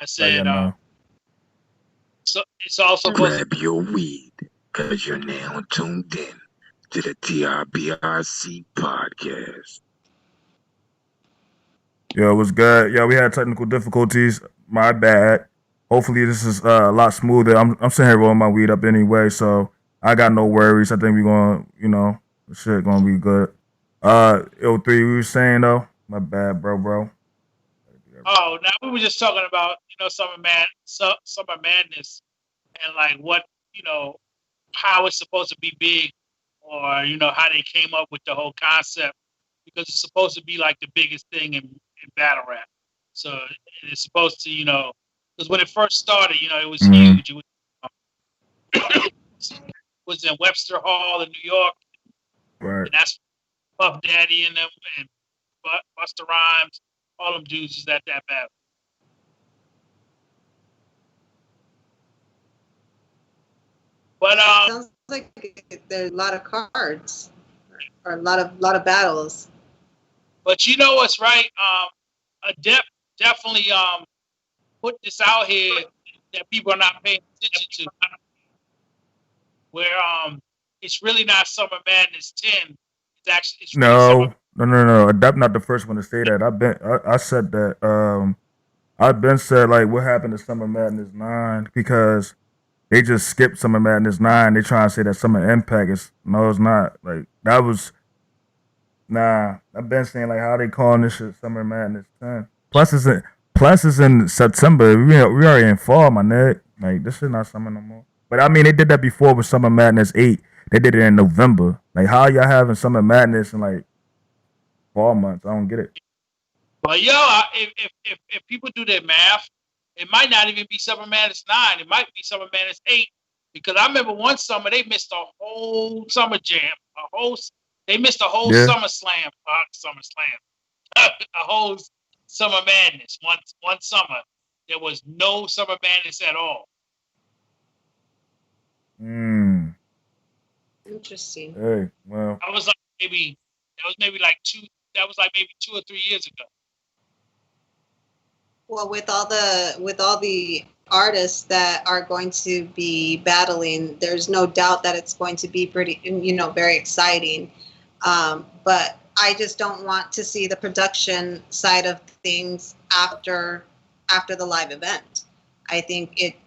I said, so it's also supposed to Grab your weed, cause you're now tuned in to the TRBRC podcast. Yo, it was good. Yeah, we had technical difficulties. My bad. Hopefully this is a lot smoother. I'm sitting here rolling my weed up anyway, so I got no worries. I think we're gonna, shit gonna be good. Ill3, we were saying though. My bad, bro. Oh, now we were just talking about, Summer Madness, and like what, how it's supposed to be big, or how they came up with the whole concept, because it's supposed to be like the biggest thing in battle rap. So it's supposed to, because when it first started, it was huge. It was in Webster Hall in New York, right? And that's Puff Daddy and them and Busta Rhymes. All them dudes is at that battle. But sounds like there's a lot of cards or a lot of battles. But you know what's right? Definitely put this out here that people are not paying attention to. Where it's really not Summer Madness 10. It's no. I'm not the first one to say that. I said that. I've been said like what happened to Summer Madness 9 because they just skipped Summer Madness 9. They trying to say that Summer Impact is no, it's not. Like that was nah. I've been saying like how they calling this shit Summer Madness 10. Plus it's in September. We already in fall, my nigga. Like this shit not summer no more. But I mean they did that before with Summer Madness 8. They did it in November. Like how y'all having Summer Madness in like fall months? I don't get it. But if people do their math, it might not even be Summer Madness 9. It might be Summer Madness 8. Because I remember one summer they missed a whole summer jam. They missed a whole Summer Slam. A whole Summer Madness. One summer. There was no Summer Madness at all. Interesting. Hey, well. That was maybe 2 or 3 years ago. Well, with all the artists that are going to be battling, there's no doubt that it's going to be pretty, very exciting. But I just don't want to see the production side of things after the live event. I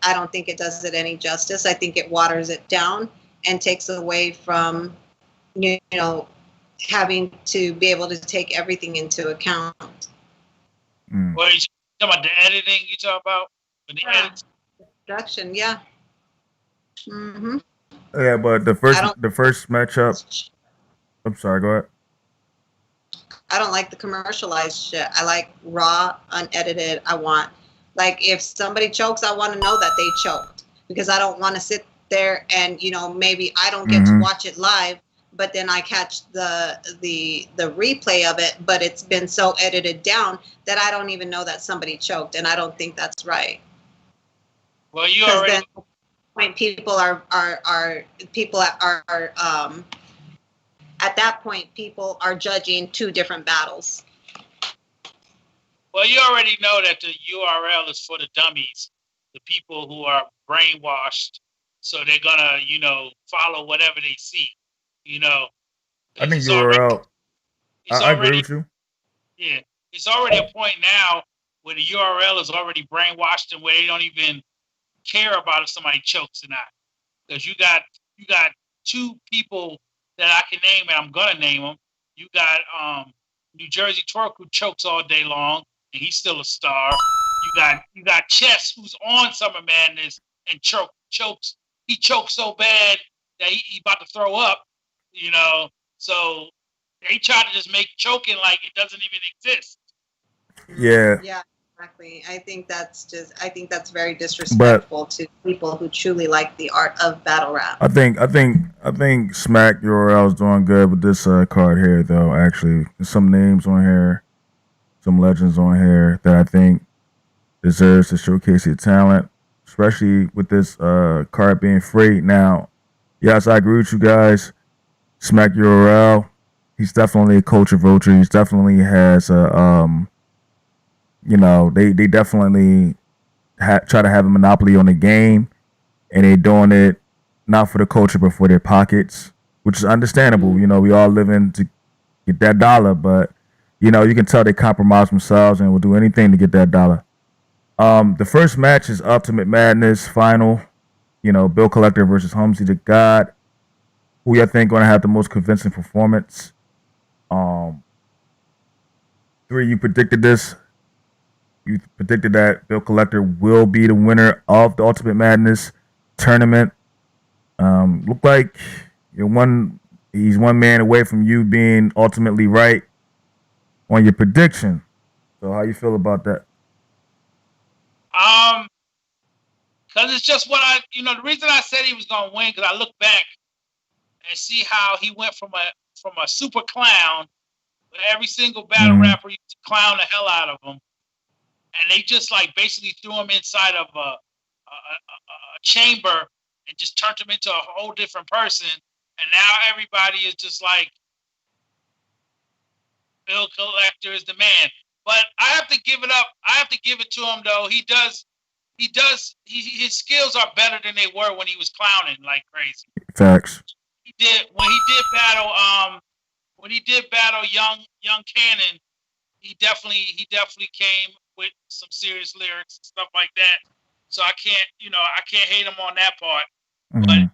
don't think it does it any justice. I think it waters it down and takes away from, having to be able to take everything into account. Well, you talking about the editing? You talk about production? Yeah. Mm-hmm. Yeah, but the first matchup. I'm sorry. Go ahead. I don't like the commercialized shit. I like raw, unedited. I want, like, if somebody chokes, I want to know that they choked, because I don't want to sit there and maybe I don't get to watch it live, but then I catch the replay of it, but it's been so edited down that I don't even know that somebody choked, and I don't think that's right. Well, you already. Then, when people are at that point, people are judging two different battles. Well, you already know that the URL is for the dummies, the people who are brainwashed, so they're gonna, follow whatever they see. I think URL. I agree with you. Yeah, it's already a point now where the URL is already brainwashed and where they don't even care about if somebody chokes or not, because you got two people that I can name, and I'm gonna name them. You got New Jersey Twerk, who chokes all day long, and he's still a star. You got Chess, who's on Summer Madness and chokes. He chokes so bad that he about to throw up. So they try to just make choking like it doesn't even exist. Yeah. Yeah, exactly. I think that's very disrespectful to people who truly like the art of battle rap. I think Smack URL is doing good with this card here, though. Actually, there's some names on here, some legends on here that I think deserves to showcase your talent, especially with this card being free. Now, yes, I agree with you guys. Smack URL, he's definitely a culture vulture. He definitely has a, they definitely try to have a monopoly on the game, and they're doing it not for the culture but for their pockets, which is understandable. You know, we all living to get that dollar, but you know, you can tell they compromise themselves and will do anything to get that dollar. The first match is Ultimate Madness final. You know, Bill Collector versus HolmziedaGod. Who you think going to have the most convincing performance? 3, you predicted this. You predicted that Bill Collector will be the winner of the Ultimate Madness tournament. Look like he's one man away from you being ultimately right on your prediction. So how you feel about that? Because it's just the reason I said he was going to win, because I look back and see how he went from a super clown, where every single battle rapper used to clown the hell out of him, and they just like basically threw him inside of a chamber and just turned him into a whole different person, and now everybody is just like, Bill Collector is the man. But I have to give it up. I have to give it to him though. His skills are better than they were when he was clowning like crazy. Facts. When he did battle young Cannon, he definitely came with some serious lyrics and stuff like that. So I can't hate him on that part. But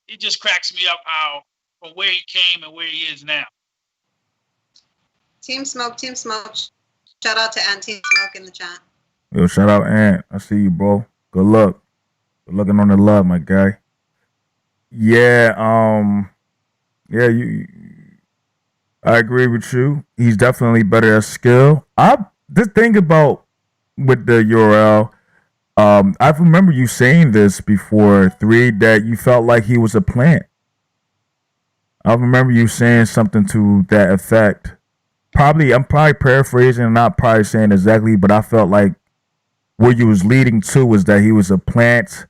it just cracks me up how from where he came and where he is now. Team Smoke. Shout out to Ant Team Smoke in the chat. Yo, shout out Ant. I see you, bro. Good luck. Good looking on the love, my guy. Yeah, I agree with you. He's definitely better at skill. The thing about with the URL, I remember you saying this before, 3, that you felt like he was a plant. I remember you saying something to that effect. I'm probably paraphrasing and not probably saying exactly, but I felt like where you was leading to was that he was a plant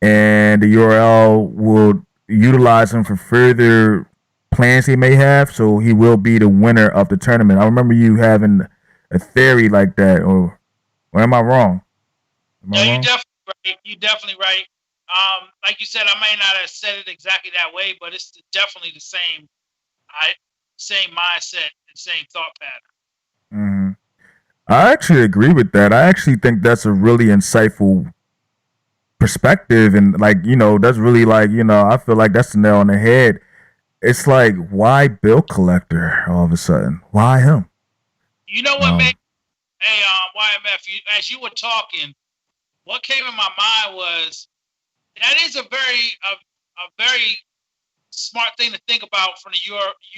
and the URL would utilize him for further plans he may have, so he will be the winner of the tournament. I remember you having a theory like that, or am I wrong? You're definitely right. Like you said, I may not have said it exactly that way, but it's definitely the same mindset and same thought pattern. I actually agree with that. I actually think that's a really insightful perspective, and that's really I feel like that's the nail on the head. It's like, why Bill Collector all of a sudden? Why him? You know what, man? Hey, YMF, as you were talking, what came in my mind was that is a very smart thing to think about from the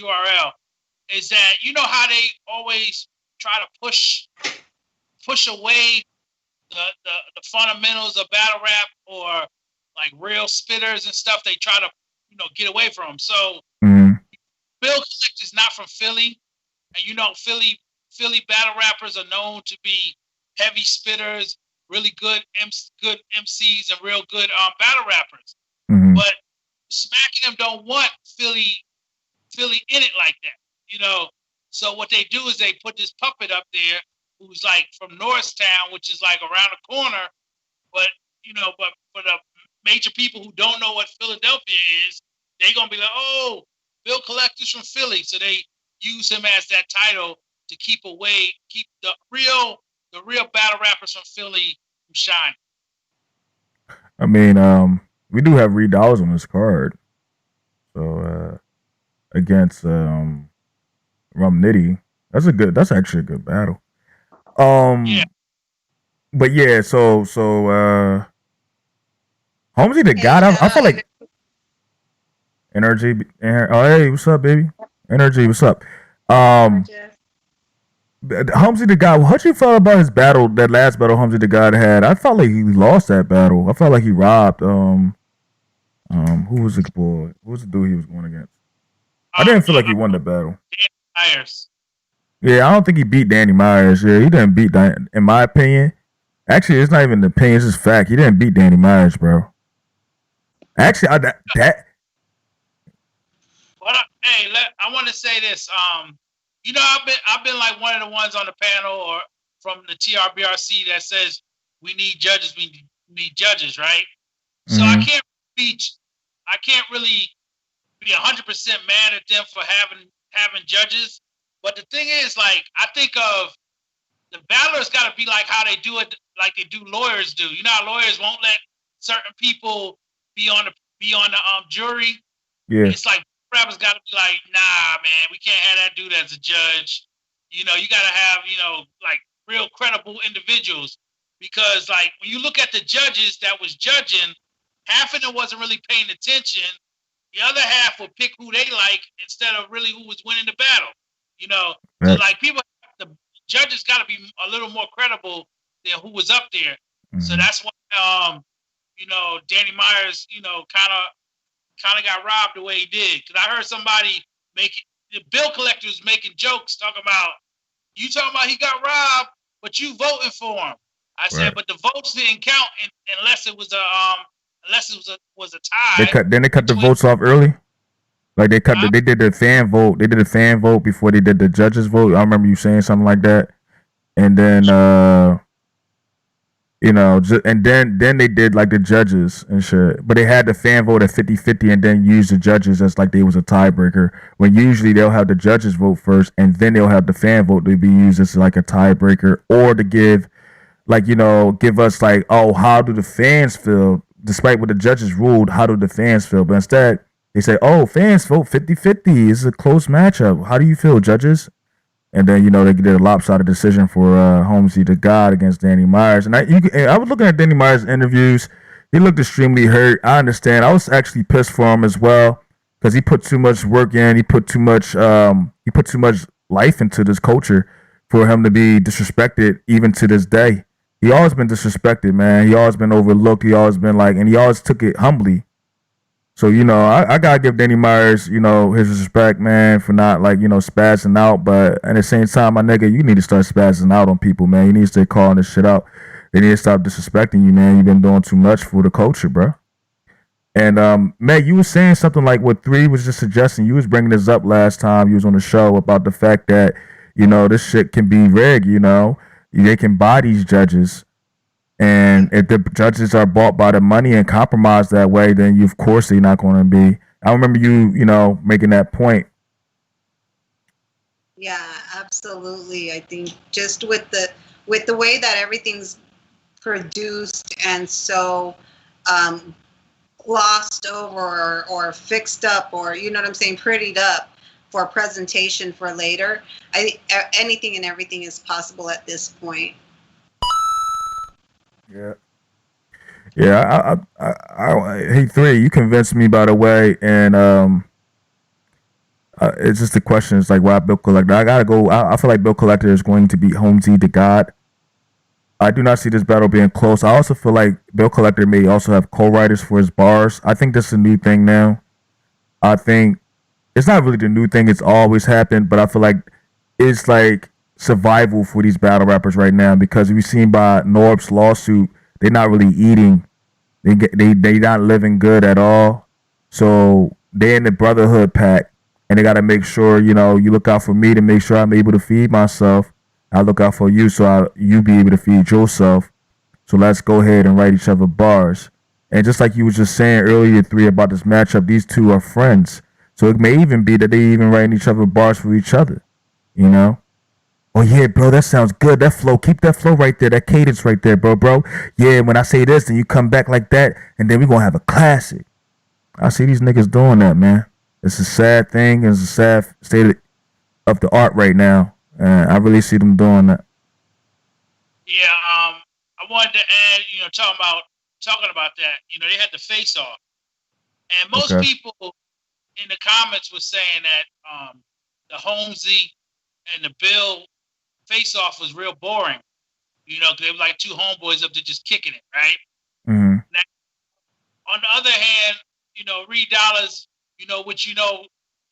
URL. Is that you know how they always try to push away the fundamentals of battle rap or like real spitters and stuff. They try to get away from them. So Bill Collector is not from Philly, and Philly battle rappers are known to be heavy spitters, really good MCs, and real good battle rappers. But Smacking them don't want Philly in it like that, So what they do is they put this puppet up there who's like from Norristown, which is like around the corner, but for the major people who don't know what Philadelphia is, they're gonna be like, oh, Bill Collector's from Philly, so they use him as that title to keep the real battle rappers from Philly from shining. I mean, we do have Reed Dollaz on this card, so against Remnitty, that's actually a good battle. But yeah, so HolmziedaGod, I feel like Energy. Oh, hey, what's up, baby? Energy, what's up? HolmziedaGod, what you felt about his battle, that last battle HolmziedaGod had? I felt like he lost that battle. I felt like he robbed. Who was the boy? Who was the dude he was going against? I didn't feel like he won the battle. Danny Myers. Yeah, I don't think he beat Danny Myers. Yeah, he didn't beat Danny, in my opinion. Actually, it's not even the opinion; it's just fact. He didn't beat Danny Myers, bro. Actually, I want to say this. I've been like one of the ones on the panel or from the TRBRC that says we need judges, we need judges, right? Mm-hmm. So I can't really be 100% mad at them for having judges. But the thing is, like, I think of the battlers got to be like how they do it, like they do lawyers do. You know how lawyers won't let certain people be on the jury. Yeah. It's like rappers got to be like, nah, man, we can't have that dude as a judge. You know, you got to have, you know, like real credible individuals, because like when you look at the judges that was judging, half of them wasn't really paying attention. The other half will pick who they like instead of really who was winning the battle. You know, right. So like the judges got to be a little more credible than who was up there. Mm-hmm. So that's why, you know, Danny Myers, you know, kind of got robbed the way he did. Because I heard somebody the bill collectors making jokes talking about, you talking about he got robbed, but you voting for him. I said, but the votes didn't count unless it was a tie. They cut the votes off early. Like they did the fan vote. They did the fan vote before they did the judges vote. I remember you saying something like that. And then you know, and then they did like the judges and shit. But they had the fan vote at 50-50 and then use the judges as like they was a tiebreaker. When usually they'll have the judges vote first and then they'll have the fan vote to be used as like a tiebreaker, or to give like, you know, give us like, oh, how do the fans feel? Despite what the judges ruled, how do the fans feel? But instead, they say, oh, fans vote 50-50. It's a close matchup. How do you feel, judges? And then, you know, they did a lopsided decision for HolmziedaGod against Danny Myers. And I was looking at Danny Myers' interviews. He looked extremely hurt. I understand. I was actually pissed for him as well because he put too much work in. He put too much life into this culture for him to be disrespected even to this day. He always been disrespected, man. He always been overlooked. He always been like, and he always took it humbly. So, you know, I gotta give Danny Myers, you know, his respect, man, for not like, you know, spazzing out. But at the same time, my nigga, you need to start spazzing out on people, man. You need to start calling this shit out. They need to stop disrespecting you, man. You've been doing too much for the culture, bro. And Meg, you was saying something like what 3 was just suggesting. You was bringing this up last time you was on the show about the fact that, you know, this shit can be rigged, you know. They can buy these judges. And if the judges are bought by the money and compromised that way, then of course they're not going to be. I remember you know, making that point. Yeah, absolutely. I think just with the way that everything's produced and so glossed over or fixed up, or, you know what I'm saying, prettied up for presentation for later, I think anything and everything is possible at this point. Yeah. Hey, 3, you convinced me, by the way, and it's just the question. It's like, why Bill Collector? I gotta go. I feel like Bill Collector is going to beat HolmziedaGod. I do not see this battle being close. I also feel like Bill Collector may also have co-writers for his bars. I think this is a new thing now. I think it's not really the new thing. It's always happened, but I feel like it's like survival for these battle rappers right now, because we've seen by Norb's lawsuit, they're not really eating. They not living good at all. So they're in the brotherhood pack, and they got to make sure, you know, you look out for me to make sure I'm able to feed myself. I look out for you so you be able to feed yourself. So let's go ahead and write each other bars. And just like you was just saying earlier, 3, about this matchup, these two are friends. So it may even be that they even writing each other bars for each other, you know? Oh, yeah, bro, that sounds good. That flow, keep that flow right there, that cadence right there, bro. Yeah, when I say this, then you come back like that, and then we're going to have a classic. I see these niggas doing that, man. It's a sad thing. It's a sad state of the art right now. And I really see them doing that. Yeah, I wanted to add, you know, talking about that, you know, they had the face off. And most people in the comments were saying that the Holmzie and the Bill face-off was real boring. You know, they were like two homeboys up there just kicking it, right? Mm-hmm. Now, on the other hand, you know, Reed Dollaz, you know, which, you know,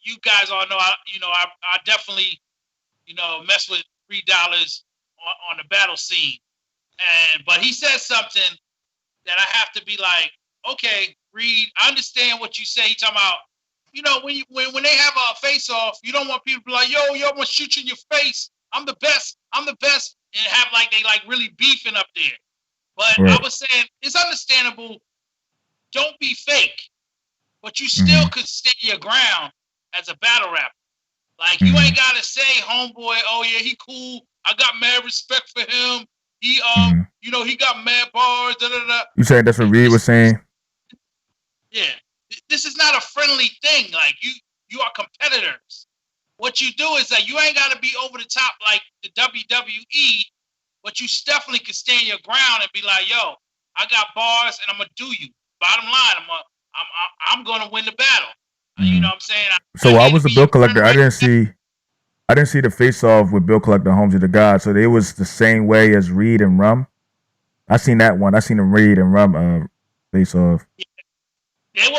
you guys all know, I definitely, you know, mess with Reed Dollaz on the battle scene. But he says something that I have to be like, okay, Reed, I understand what you say. He's talking about, you know, when they have a face-off, you don't want people to be like, yo, I'm gonna shoot you in your face. I'm the best, and have like they like really beefing up there. But Right. I was saying it's understandable. Don't be fake, but you still could stand your ground as a battle rapper. Like you ain't gotta say, homeboy, oh yeah, he cool. I got mad respect for him. He you know, he got mad bars. Da, da, da. You saying that's what Reed was saying? Yeah, this is not a friendly thing. Like you are competitors. What you do is that you ain't gotta be over the top like the WWE, but you definitely can stand your ground and be like, yo, I got bars and I'm gonna do you. Bottom line, I'm gonna win the battle. You know what I'm saying? So I was a bill collector. I didn't see the face off with Bill Collector HolmziedaGod. So it was the same way as Reed and Rum. I seen that one. I seen the Reed and Rum face off. Yeah. They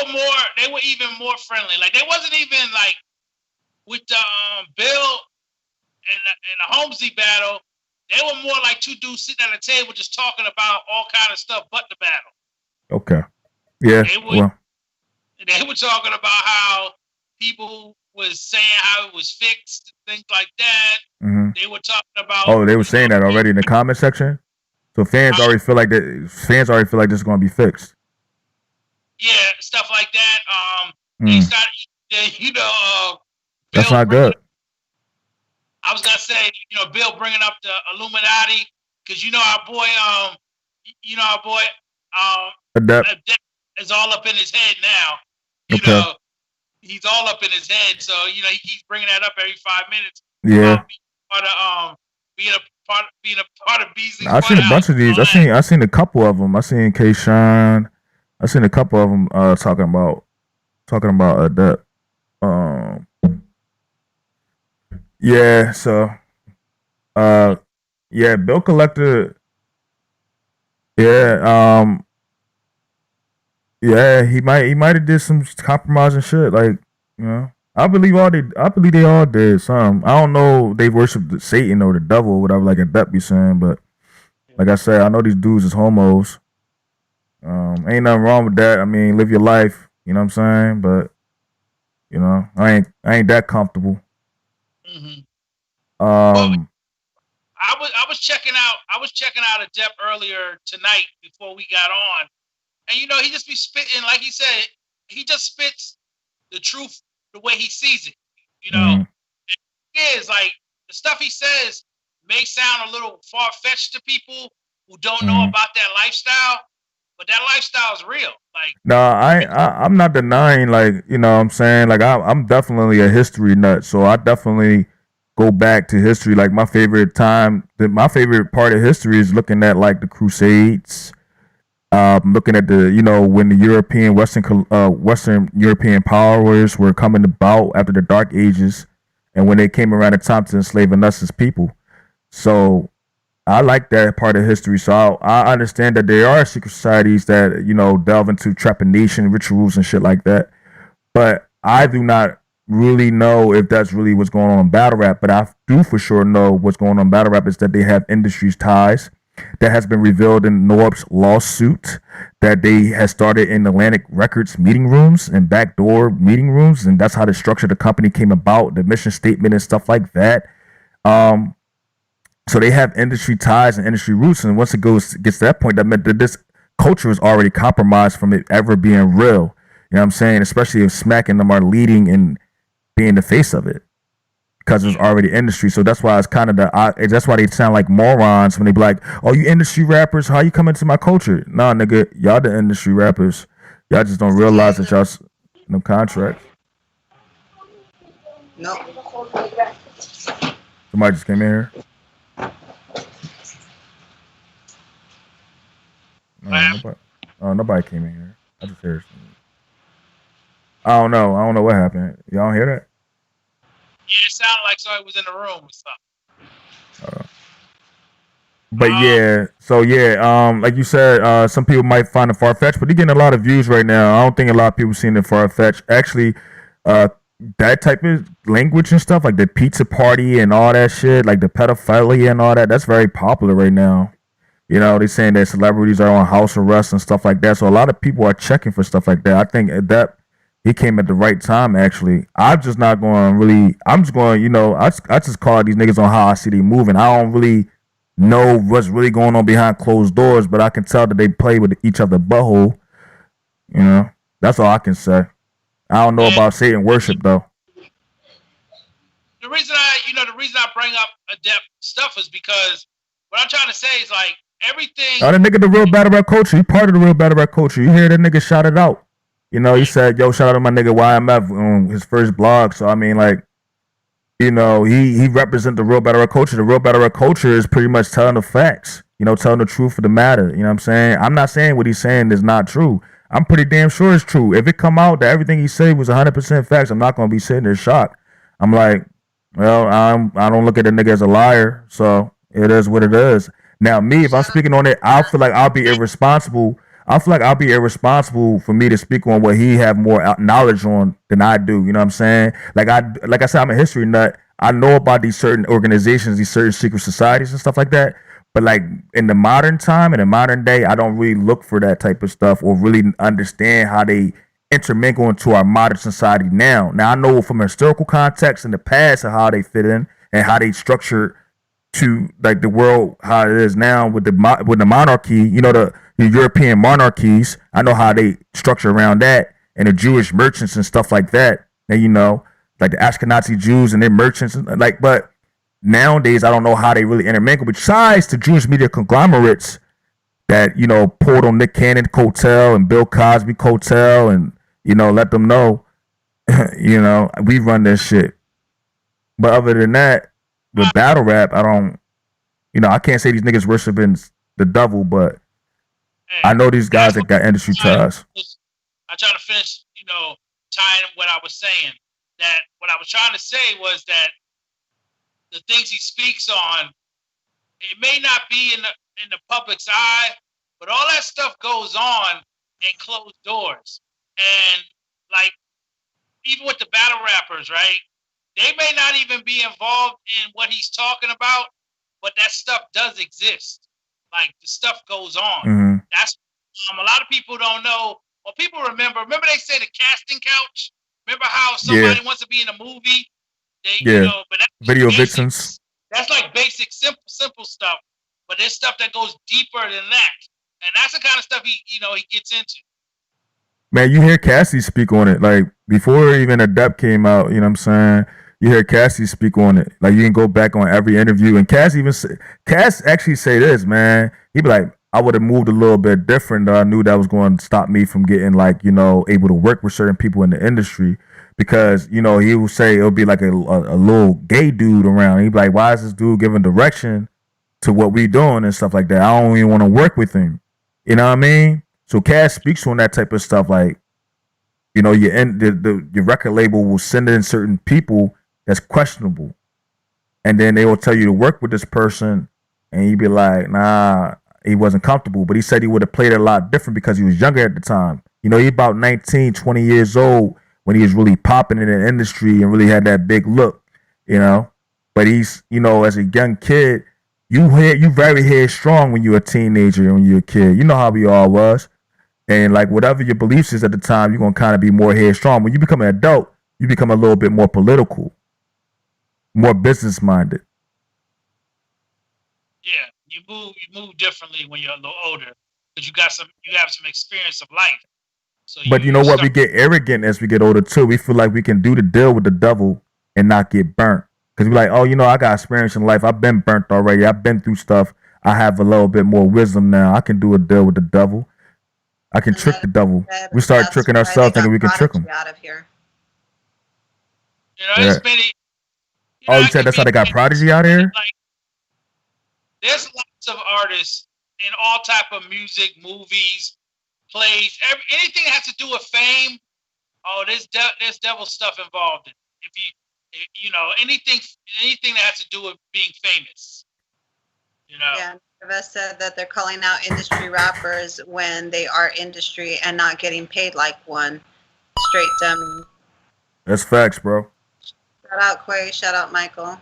were even more friendly. Like they wasn't even like with the Bill and the Holmzie battle. They were more like two dudes sitting at a table just talking about all kind of stuff but the battle. Okay. Yeah. They were talking about how people was saying how it was fixed, things like that. They were talking about. Oh, they were saying that already in the comment section. So fans already feel like that. Fans already feel like this is going to be fixed. Yeah, stuff like that. They started, you know, that's not good. I was gonna say, you know, Bill bringing up the Illuminati because you know our boy, Adept is all up in his head now. You know, he's all up in his head. So you know, he keeps bringing that up every 5 minutes. Yeah. Being a part of Beasley. I've seen a bunch of these. I seen a couple of them. I seen KShine. I seen a couple of them talking about that. Yeah. So, yeah, Bill Collector. Yeah. Yeah, he might have did some compromising shit. Like, you know, I believe they all did some. I don't know if they worship Satan or the devil or whatever, like Adept be saying, but like I said, I know these dudes is homos. Ain't nothing wrong with that. I mean, live your life, you know what I'm saying? But you know, I ain't that comfortable. Well, I was checking out Adept earlier tonight before we got on. And you know, he just be spitting, like he said, he just spits the truth the way he sees it. You know, it is like the stuff he says may sound a little far fetched to people who don't know about that lifestyle, but that lifestyle is real. Like, no, I'm not denying, like, you know what I'm saying? Like, I'm definitely a history nut, so I definitely go back to history. Like, my favorite part of history is looking at, like, the Crusades, looking at the, you know, when the Western European powers were coming about after the Dark Ages, and when they came around the time to enslaving us as people. So I like that part of history. So I understand that there are secret societies that, you know, delve into trepanation rituals and shit like that. But I do not really know if that's really what's going on in battle rap. But I do for sure know what's going on in battle rap is that they have industries ties. That has been revealed in Norb's lawsuit that they had started in Atlantic Records meeting rooms and backdoor meeting rooms, and that's how the structure of the company came about, the mission statement and stuff like that. So they have industry ties and industry roots, and once it gets to that point, that meant that this culture is already compromised from it ever being real. You know what I'm saying? Especially if Smack and them are leading and being the face of it. Because it's already industry, so that's why it's kind of that's why they sound like morons when they be like, "Oh, you industry rappers, how you come into my culture?" Nah, nigga, y'all the industry rappers. Y'all just don't realize that y'all no contracts. No. Somebody just came in here. Nobody came in here. I just heard something. I don't know what happened. Y'all hear that? Yeah, it sounded like somebody was in the room or something. But like you said, some people might find it far-fetched, but they're getting a lot of views right now. I don't think a lot of people seen it far-fetched. Actually, that type of language and stuff, like the pizza party and all that shit, like the pedophilia and all that, that's very popular right now. You know, they're saying that celebrities are on house arrest and stuff like that. So a lot of people are checking for stuff like that. I think that he came at the right time, actually. I'm just going, you know, I just call these niggas on how I see they moving. I don't really know what's really going on behind closed doors, but I can tell that they play with each other butthole. You know, that's all I can say. I don't know about Satan worship though. The reason I bring up adept stuff is because what I'm trying to say is like everything. Oh, that nigga, the real battle rap culture. He part of the real battle rap culture. You hear that nigga shout it out. You know, he said, "Yo, shout out to my nigga YMF on his first blog." So I mean, like, you know, he represent the real battle rap culture. The real battle rap culture is pretty much telling the facts. You know, telling the truth of the matter. You know what I'm saying? I'm not saying what he's saying is not true. I'm pretty damn sure it's true. If it come out that everything he said was 100% facts, I'm not gonna be sitting there shocked. I'm like, well, I don't look at the nigga as a liar, so it is what it is. Now, me, if I'm speaking on it, I feel like I'll be irresponsible. I feel like I'll be irresponsible for me to speak on what he have more knowledge on than I do. You know what I'm saying? Like I said, I'm a history nut. I know about these certain organizations, these certain secret societies and stuff like that. But like in the modern time, in the modern day, I don't really look for that type of stuff or really understand how they intermingle into our modern society now. Now I know from a historical context in the past of how they fit in and how they structure to like the world how it is now with the monarchy. You know, the European monarchies. I know how they structure around that and the Jewish merchants and stuff like that. And you know, like the Ashkenazi Jews and their merchants, and like, but nowadays I don't know how they really intermingle. Besides the Jewish media conglomerates that, you know, pulled on Nick Cannon coattail and Bill Cosby coattail and, you know, let them know, you know, we run this shit. But other than that, with battle rap, I don't, you know, I can't say these niggas worshiping the devil, but I know these guys that got industry ties. I try to finish, you know, tying what I was saying. That what I was trying to say was that the things he speaks on, it may not be in the public's eye, but all that stuff goes on in closed doors. And like, even with the battle rappers, right? They may not even be involved in what he's talking about, but that stuff does exist. Like the stuff goes on. Mm-hmm. That's a lot of people don't know. Well, people remember they say the casting couch. Remember how somebody wants to be in a movie? You know, but that's video basic, vixens. That's like basic, simple stuff. But there's stuff that goes deeper than that, and that's the kind of stuff he gets into. Man, you hear Cassidy speak on it like before even Adept came out. You know what I'm saying? You hear Cassidy speak on it. Like you can go back on every interview, and Cass actually say this, man. He be like, I would have moved a little bit different. I knew that was going to stop me from getting like, you know, able to work with certain people in the industry because, you know, he would say it'll be like a little gay dude around. He'd be like, why is this dude giving direction to what we doing and stuff like that? I don't even want to work with him. You know what I mean? So Cass speaks on that type of stuff. Like, you know, your record label will send in certain people that's questionable. And then they will tell you to work with this person. And you'd be like, nah, he wasn't comfortable, but he said he would have played it a lot different because he was younger at the time. You know, he about 19, 20 years old when he was really popping in the industry and really had that big look, you know. But he's, you know, as a young kid, you very headstrong when you're a teenager and when you're a kid. You know how we all was. And like whatever your beliefs is at the time, you're gonna kind of be more headstrong. When you become an adult, you become a little bit more political, more business minded. Yeah. You move differently when you're a little older because you have some experience of life. So but you know what? We get arrogant as we get older too. We feel like we can do the deal with the devil and not get burnt because we're like, oh, you know, I got experience in life. I've been burnt already. I've been through stuff. I have a little bit more wisdom now. I can do a deal with the devil. I can trick the devil. We start tricking ourselves thinking we can trick him. Out of here. You know, there's many. Oh, you said that's how they got Prodigy out here? Like, there's lots of artists in all type of music, movies, plays, anything that has to do with fame. Oh, there's devil stuff involved in it. If you know anything that has to do with being famous. You know. Yeah, Vest said that they're calling out industry rappers when they are industry and not getting paid like one. Straight dummy. That's facts, bro. Shout out Quay. Shout out Michael.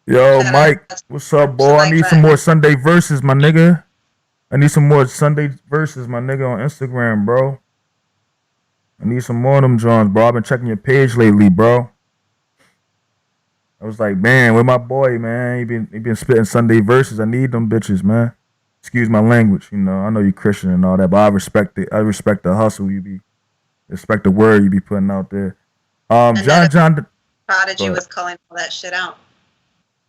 Yo, Mike, what's up, boy? I need some more Sunday verses, my nigga. I need some more Sunday verses, my nigga, on Instagram, bro. I need some more of them Johns, bro. I've been checking your page lately, bro. I was like, man, where my boy, man? He been spitting Sunday verses. I need them bitches, man. Excuse my language, you know. I know you Christian and all that, but I respect it. I respect the hustle you be, respect the word you be putting out there. And that John. Prodigy was calling all that shit out.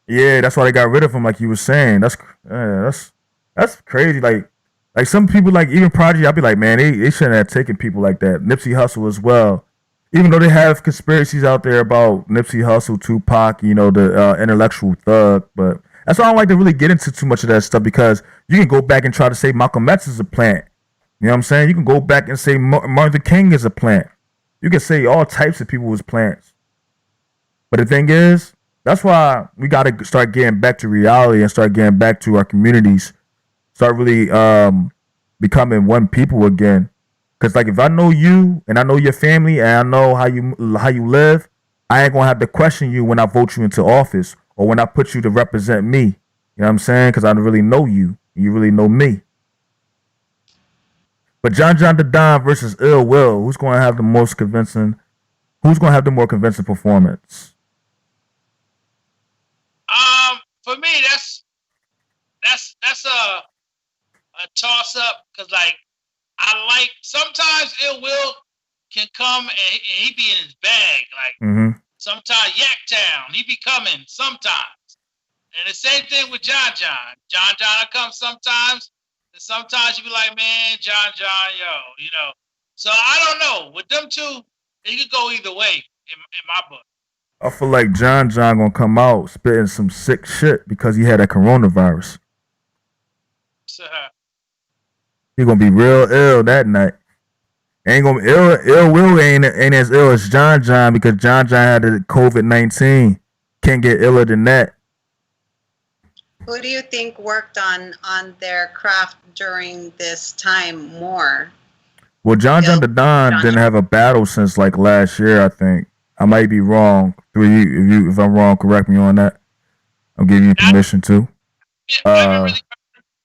Yeah, that's why they got rid of him, like you were saying. That's crazy. Like some people, like even Prodigy, I'll be like, man, they shouldn't have taken people like that. Nipsey Hussle as well. Even though they have conspiracies out there about Nipsey Hussle, Tupac, you know, the intellectual thug, but that's why I don't like to really get into too much of that stuff because you can go back and try to say Malcolm X is a plant. You know what I'm saying? You can go back and say Martin Luther King is a plant. You can say all types of people was plants. But the thing is, that's why we got to start getting back to reality and start getting back to our communities. Start really becoming one people again. Because like if I know you and I know your family and I know how you live, I ain't gonna have to question you when I vote you into office or when I put you to represent me. You know what I'm saying? Because I don't really know you. You really know me. But John the Don versus Ill Will, who's gonna have the most convincing? Who's gonna have the more convincing performance? For me, that's a toss up because like I like sometimes Ill Will can come and he be in his bag like sometimes Yaktown he be coming sometimes, and the same thing with John will come sometimes, and sometimes you be like, man, John, yo, you know. So I don't know with them two, it could go either way in my book. I feel like John gonna come out spitting some sick shit because he had a coronavirus. He gonna be real ill that night. Ain't gonna be ill Will ain't as ill as John because John had the COVID-19. Can't get iller than that. Who do you think worked on their craft during this time more? Well, John the Don didn't have a battle since like last year, I think. I might be wrong. If I'm wrong, correct me on that. I'll give you permission to. I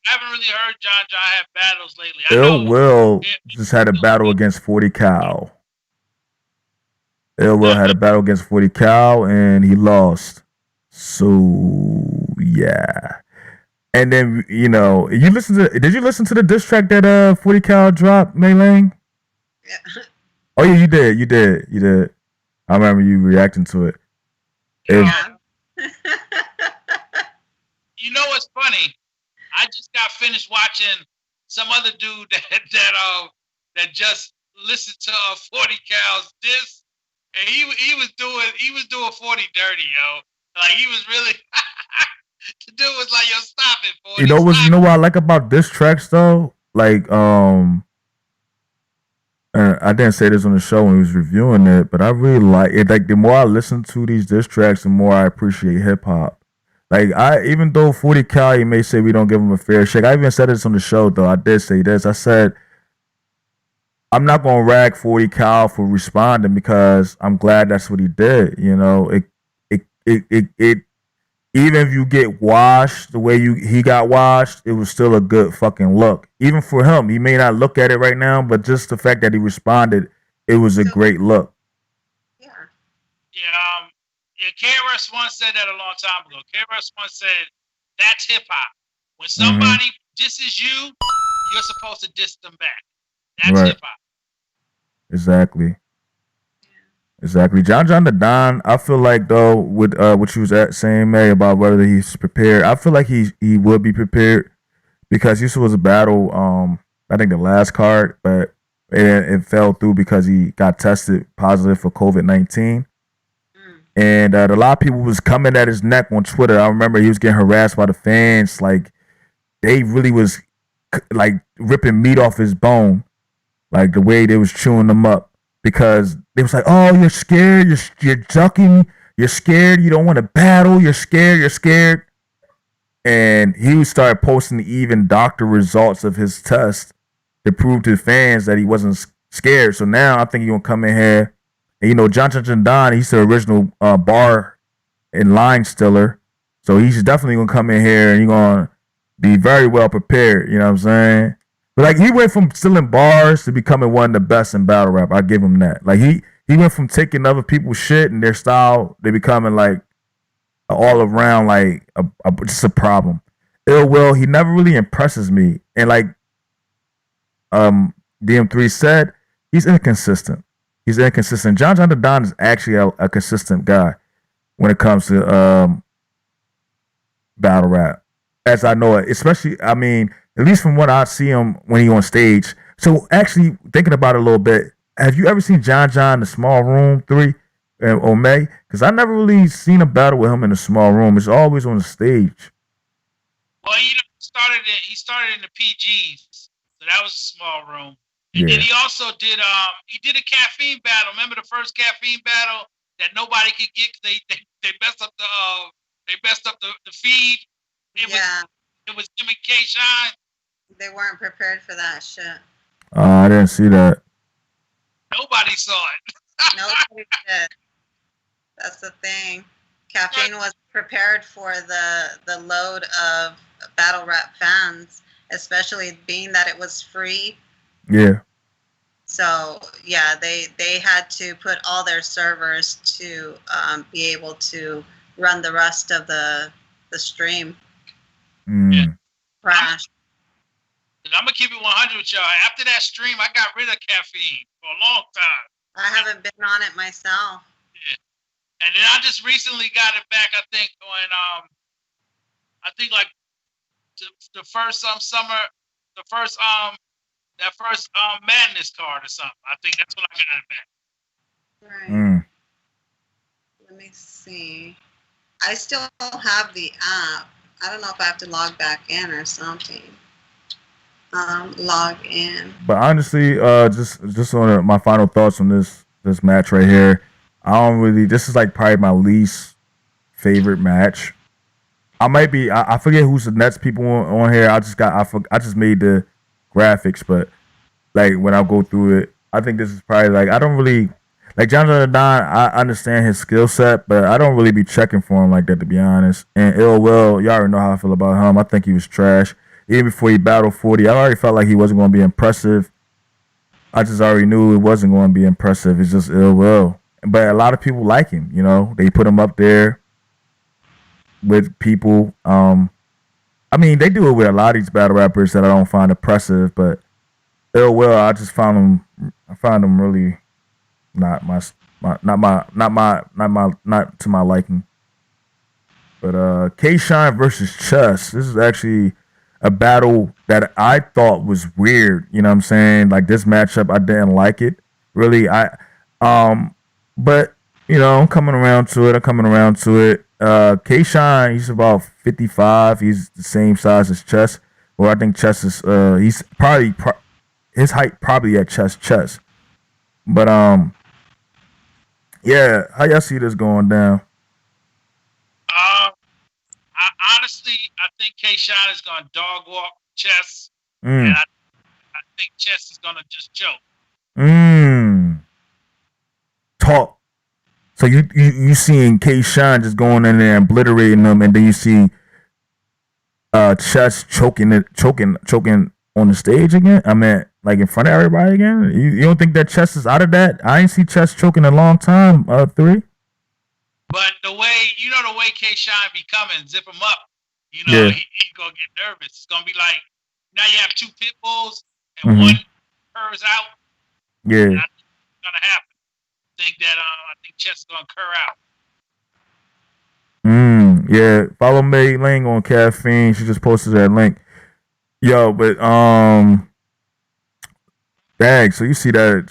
haven't really heard John have battles lately. Ill Will just had a battle against 40 Cal. Ill Will had a battle against 40 Cal and he lost. So yeah. And then did you listen to the diss track that 40 Cal dropped, Mei Lang? Yeah. Oh yeah, you did. I remember you reacting to it. Yeah. You know what's funny? I just got finished watching some other dude that just listened to 40 Cal's diss, and he was doing 40 dirty, yo. Like he was really the dude was like, yo, stop it, 40. You know what I like about diss tracks though? Like I didn't say this on the show when we was reviewing it, but I really like it. Like the more I listen to these diss tracks, the more I appreciate hip hop. Like even though 40 Cal, you may say we don't give him a fair shake. I even said this on the show though. I did say this. I said I'm not gonna rag 40 Cal for responding because I'm glad that's what he did. You know, it even if you get washed the way he got washed, it was still a good fucking look. Even for him, he may not look at it right now, but just the fact that he responded, it was a great look. Yeah. Yeah. KRS once said that a long time ago. KRS once said, "That's hip hop. When somebody disses you, you're supposed to diss them back. That's hip hop." Exactly. John the Don, I feel like though with what you was saying, May, about whether he's prepared, I feel like he would be prepared because this was a battle. I think the last card, but it fell through because he got tested positive for COVID-19. And a lot of people was coming at his neck on Twitter. I remember he was getting harassed by the fans. Like they really was like ripping meat off his bone, like the way they was chewing him up. Because they was like, oh, you're scared, you're ducking, you're scared, you don't want to battle, you're scared. And he started posting even doctor results of his test to prove to fans that he wasn't scared. So now I think he's going to come in here. And, John Don, he's the original bar and line stiller. So he's definitely going to come in here and he's going to be very well prepared. You know what I'm saying? But like he went from stealing bars to becoming one of the best in battle rap. I give him that. Like he went from taking other people's shit and their style, they becoming like all around like just a problem. Ill Will, he never really impresses me, and like DM3 said, he's inconsistent. He's inconsistent. John the Don is actually a consistent guy when it comes to battle rap, as I know it. Especially, I mean, at least from what I see him when he on stage. So actually, thinking about it a little bit, have you ever seen John in the Small Room 3 or May? Because I never really seen a battle with him in the small room. It's always on the stage. Well, you know, he started in the PGs, so that was a small room. And Yeah. then he also did a caffeine battle. Remember the first caffeine battle that nobody could get because they messed up the feed. It was him and KShine. They weren't prepared for that shit. I didn't see that. Nobody saw it. Nobody did. That's the thing. Caffeine was prepared for the load of battle rap fans, especially being that it was free. Yeah. So yeah, they had to put all their servers to be able to run the rest of the stream. Yeah. Crash. I'm gonna keep it 100 with y'all. After that stream, I got rid of caffeine for a long time. I haven't been on it myself. Yeah. And then I just recently got it back. I think when like the first summer, that first Madness card or something. I think that's when I got it back. Right. Let me see. I still have the app. I don't know if I have to log back in or something. Log in. But honestly, just on my final thoughts on this match right here, I don't really. This is like probably my least favorite match. I might be. I forget who's the next people on here. I just made the graphics, but like when I go through it, I think this is probably like I don't really like Jonathan the Don. I understand his skill set, but I don't really be checking for him like that, to be honest. And Ill Will, y'all already know how I feel about him. I think he was trash. Even before he battled 40, I already felt like he wasn't going to be impressive. I just already knew it wasn't going to be impressive. It's just Ill Will. But a lot of people like him, you know. They put him up there with people. I mean, they do it with a lot of these battle rappers that I don't find impressive, but Ill Will, I just found him really not to my liking. But KShine versus Chess, this is actually a battle that I thought was weird. You know what I'm saying? Like this matchup, I didn't like it. Really, but you know, I'm coming around to it. KShine, he's about 55. He's the same size as Chess. Well, I think Chess is he's probably his height probably at Chess. But yeah, how y'all see this going down? Honestly, I think KShine is going to dog walk Chess, and I think Chess is going to just choke. Talk. So you seeing KShine just going in there and obliterating them, and then you see Chess choking on the stage again? I mean, like in front of everybody again? You don't think that Chess is out of that? I ain't see Chess choking in a long time, 3. But the way KShine be coming, zip him up, you know, he gonna get nervous. It's gonna be like now you have 2 pit bulls and one curves out. Yeah, and that's gonna happen. I think Chess is gonna cur out. Yeah. Follow May Lang on Caffeine. She just posted that link. Yo, but dang. So you see that?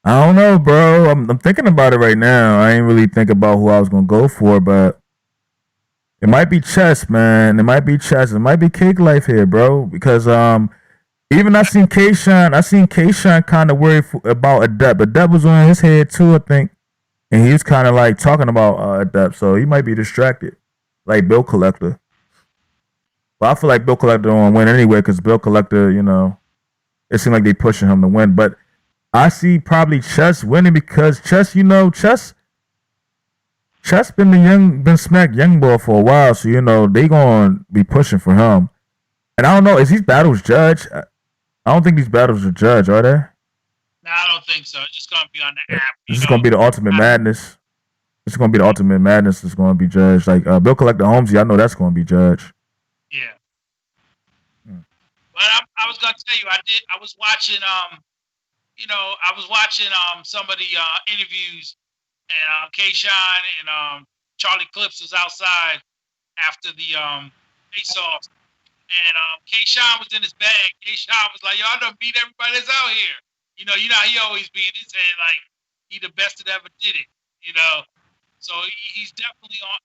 I don't know, bro. I'm thinking about it right now. I ain't really think about who I was gonna go for, but it might be Chess, man. It might be Chess. It might be Cake Life here, bro. Because even I seen KShine kind of worried about Adept. Adept was on his head too, I think, and he was kind of like talking about Adept, so he might be distracted, like Bill Collector. But I feel like Bill Collector won't win anyway, because Bill Collector, you know, it seemed like they pushing him to win, but I see probably Chess winning because Chess, you know, Chess been smacked young boy for a while, so you know they gonna be pushing for him. And I don't know, is these battles judged? I don't think these battles are judged, are they? No, I don't think so. It's just gonna be on the app. This is gonna be the Ultimate Madness. It's going to be the Ultimate Madness that's going to be judged. Like Bill Collector Holmesy, I know that's going to be judged. Yeah. But I was gonna tell you, I was watching some of the interviews, and KShine and Charlie Clips was outside after the face-offs, and KShine was in his bag. KShine was like, "Yo, I done beat everybody that's out here." You know how he always be in his head like he the best that ever did it. You know, so he's definitely on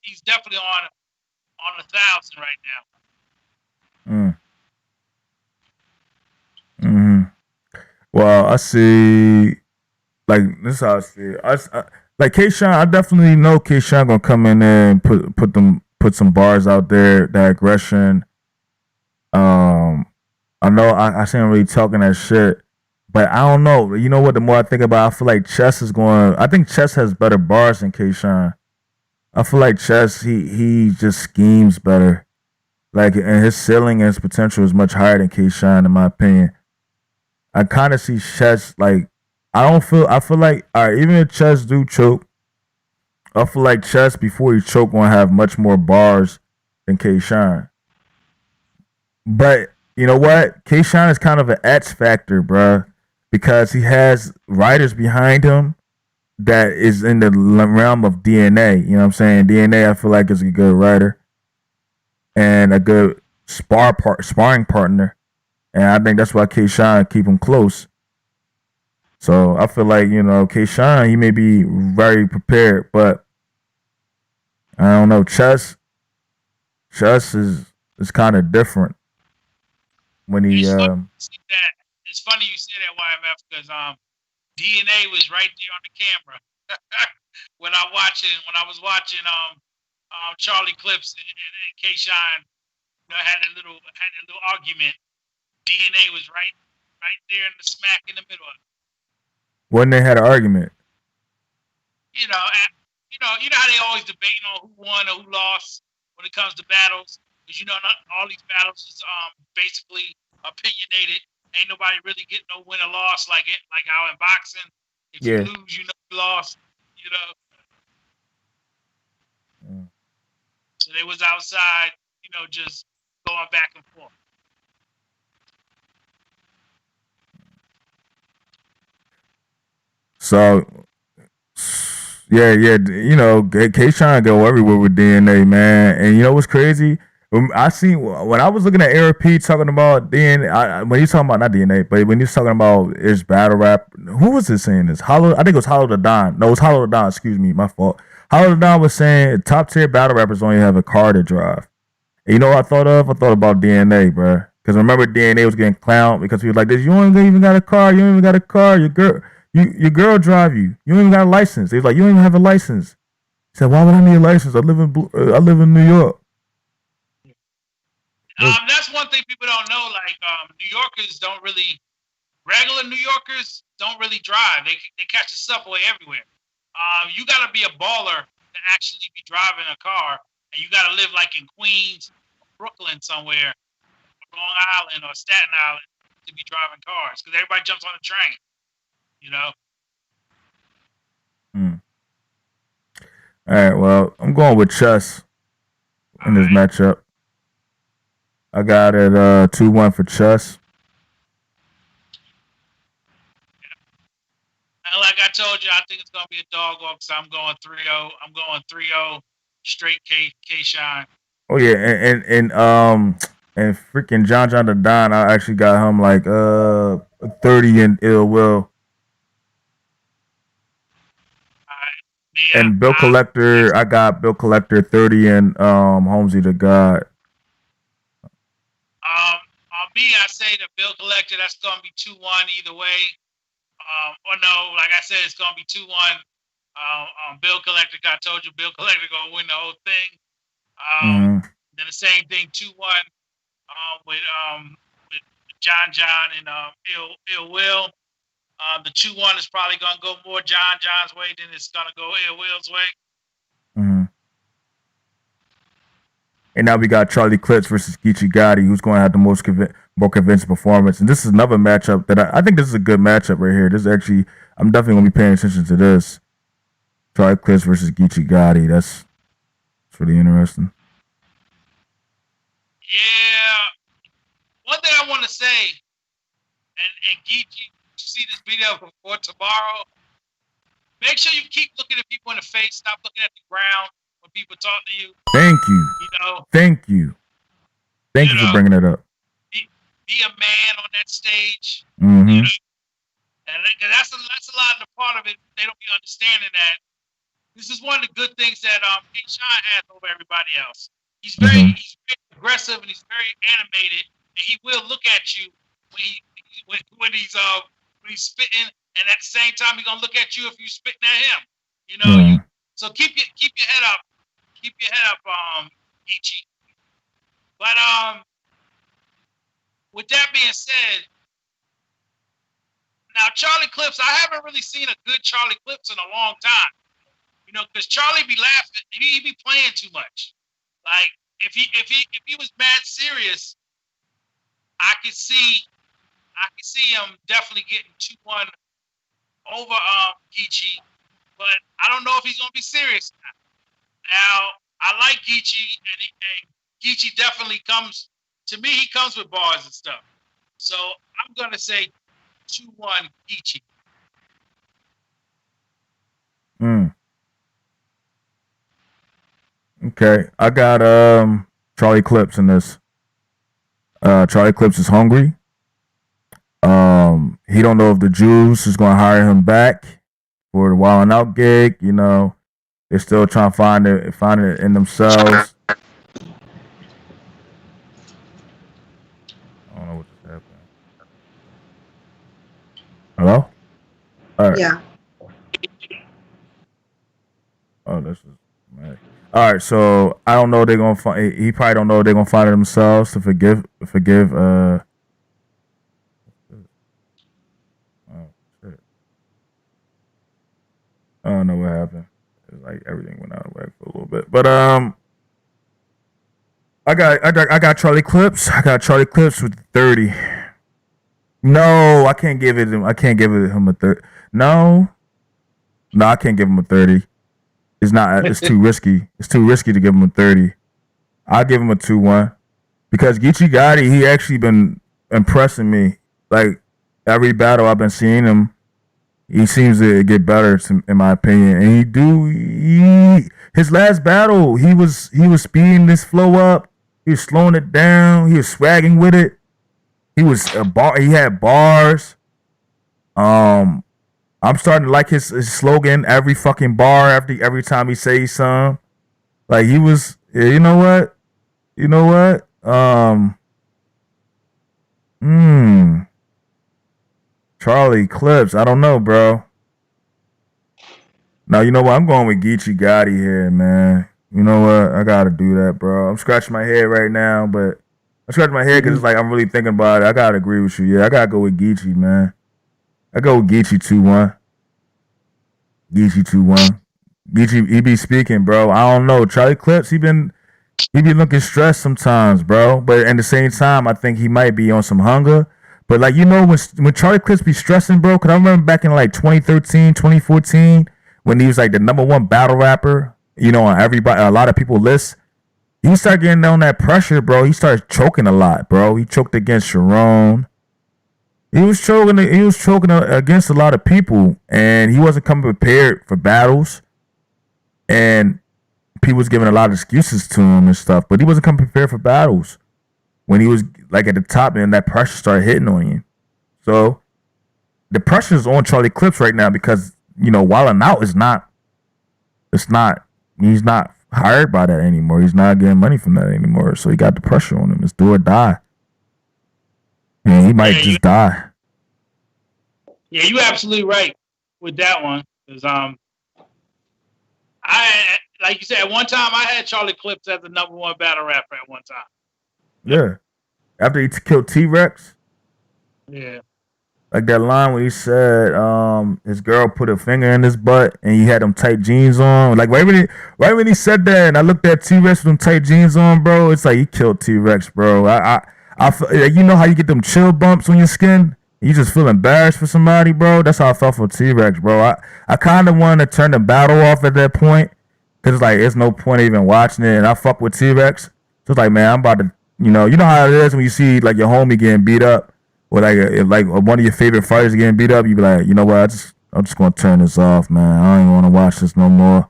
1,000 right now. Well, I see. Like this, is how I see it. I like KShine. I definitely know KShine gonna come in there and put some bars out there. That aggression. I know I see him really talking that shit, but I don't know. You know what? The more I think about it, I feel like Chess is going. I think Chess has better bars than KShine. I feel like Chess he just schemes better. Like, and his ceiling and his potential is much higher than KShine, in my opinion. I kind of see Chess like I feel like, all right, even if Chess do choke, I feel like Chess before he choke gonna have much more bars than KShine. But you know what? KShine is kind of an X factor, bruh, because he has writers behind him that is in the realm of DNA. You know what I'm saying? DNA, I feel like, is a good writer and a good sparring partner. And I think that's why KShine keep him close. So I feel like, KShine, he may be very prepared, but I don't know. Chess is kind of different when he. It's funny you say that, YMF, because DNA was right there on the camera when I was watching Charlie Clips and KShine had a little argument. DNA was right there in the smack in the middle of it. When they had an argument. You know how they always debating on who won or who lost when it comes to battles. Because not all these battles is basically opinionated. Ain't nobody really getting no win or loss like how in boxing. If you lose, you lost. So they was outside, just going back and forth. So, KShine go everywhere with DNA, man. And you know what's crazy? When I was looking at ARP talking about DNA, when he's talking about not DNA, but when he's talking about his battle rap, who was it saying this? I think it was Hollow the Don. No, it was Hollow the Don. Excuse me, my fault. Hollow the Don was saying top tier battle rappers only have a car to drive. And you know what I thought of? I thought about DNA, bro. Because remember, DNA was getting clowned because he was like, "This, you don't even got a car. You don't even got a car. Your girl drive you. You don't even got a license." He was like, "You don't even have a license." He said, "Why would I need a license? I live in New York." That's one thing people don't know. Like regular New Yorkers don't really drive. They catch the subway everywhere. You got to be a baller to actually be driving a car, and you got to live like in Queens, Brooklyn somewhere, Long Island or Staten Island to be driving cars because everybody jumps on the train. All right, well, I'm going with Chess in this matchup. I got it 2-1 for Chess. And like I told you, I think it's going to be a dog walk, so I'm going 3-0. I'm going 3-0 straight KShine. Oh, yeah, and freaking John the Don, I actually got him like 30 in Ill Will. Yeah, and Bill Collector, I got Bill Collector 30 and HolmziedaGod. On me, I say the Bill Collector, that's going to be 2-1 either way. Or no, like I said, it's going to be 2-1. Bill Collector, I told you, Bill Collector going to win the whole thing. Then the same thing, 2-1 with John and Ill Will. The 2-1 is probably going to go more John's way than it's going to go Ill Will's way. And now we got Charlie Clips versus Geechi Gotti, who's going to have the more convincing performance. And this is another matchup that I think this is a good matchup right here. This is actually, I'm definitely going to be paying attention to this. Charlie Clips versus Geechi Gotti. That's pretty interesting. Yeah. One thing I want to say, and Geechi, you see this video before tomorrow. Make sure you keep looking at people in the face. Stop looking at the ground when people talk to you. Thank you. You know. Thank you. Thank you for bringing it up. Be a man on that stage. Mm-hmm. You know? And that's a lot of the part of it. They don't be understanding that. This is one of the good things that KShine has over everybody else. He's very aggressive and he's very animated, and he will look at you when he's spitting, and at the same time he's gonna look at you if you spitting at him. You know. So keep your head up. Keep your head up, Geechi. But with that being said, now Charlie Clips, I haven't really seen a good Charlie Clips in a long time. You know, because Charlie be laughing, he be playing too much. Like if he was mad serious, I could see him definitely getting 2-1 over Geechi, but I don't know if he's gonna be serious now. I like Geechi, and Geechi definitely comes to me. He comes with bars and stuff, so I'm gonna say 2-1 Geechi. Okay, I got Charlie Clips in this. Charlie Clips is hungry. He don't know if the Jews is gonna hire him back for the Wild 'N Out gig. You know, they're still trying to find it in themselves. I don't know what just happened. Hello? All right. Yeah. Oh, this is mad. All right, so I don't know they're gonna find. He probably don't know they're gonna find it themselves to forgive. Oh shit! I don't know what happened. It's like everything went out of whack for a little bit, but I got Charlie Clips. I got Charlie Clips with 30. No, I can't give it him. I can't give it him a 30. No, I can't give him a 30. It's not. It's too risky. It's too risky to give him a 30. I'll give him a 2-1 because Geechi Gotti, he actually been impressing me. Like every battle I've been seeing him, he seems to get better, in my opinion. And his last battle, he was speeding this flow up. He was slowing it down. He was swagging with it. He had bars. I'm starting to like his slogan every fucking bar every time he says something. Like he was, you know what? Charlie Clips, I don't know, bro. Now you know what? I'm going with Geechi Gotti here, man. You know what? I gotta do that, bro. I'm scratching my head right now, but I'm scratching my head because it's like I'm really thinking about it. I gotta agree with you. Yeah, I gotta go with Geechi, man. I go with Geechi 2-1. Geechi 2-1. Geechi, he be speaking, bro. I don't know. Charlie Clips, he be looking stressed sometimes, bro. But at the same time, I think he might be on some hunger. But like, you know, when Charlie Clips be stressing, bro, because I remember back in like 2013, 2014, when he was like the #1 battle rapper, you know, on a lot of people's lists, he started getting on that pressure, bro. He started choking a lot, bro. He choked against Sharon. He was choking against a lot of people, and he wasn't coming prepared for battles. And people was giving a lot of excuses to him and stuff, but he wasn't coming prepared for battles. When he was like at the top, and that pressure started hitting on him. So the pressure is on Charlie Clips right now because, you know, Wild 'N Out he's not hired by that anymore. He's not getting money from that anymore. So he got the pressure on him. It's do or die. And he might just die. Yeah, you're absolutely right with that one. Because I, like you said, at one time I had Charlie Clips as the #1 battle rapper at one time. Yeah. After he killed T-Rex. Yeah. Like that line where he said his girl put a finger in his butt and he had them tight jeans on. Like right when he said that, and I looked at T-Rex with them tight jeans on, bro, it's like he killed T-Rex, bro. I you know how you get them chill bumps on your skin? You just feel embarrassed for somebody, bro. That's how I felt for T-Rex, bro. I kind of wanted to turn the battle off at that point because it's like it's no point even watching it, and I fuck with T-Rex. So it's like, man, I'm about to, you know how it is when you see like your homie getting beat up, or like one of your favorite fighters getting beat up. You be like, you know what? I'm just gonna turn this off, man. I don't want to watch this no more.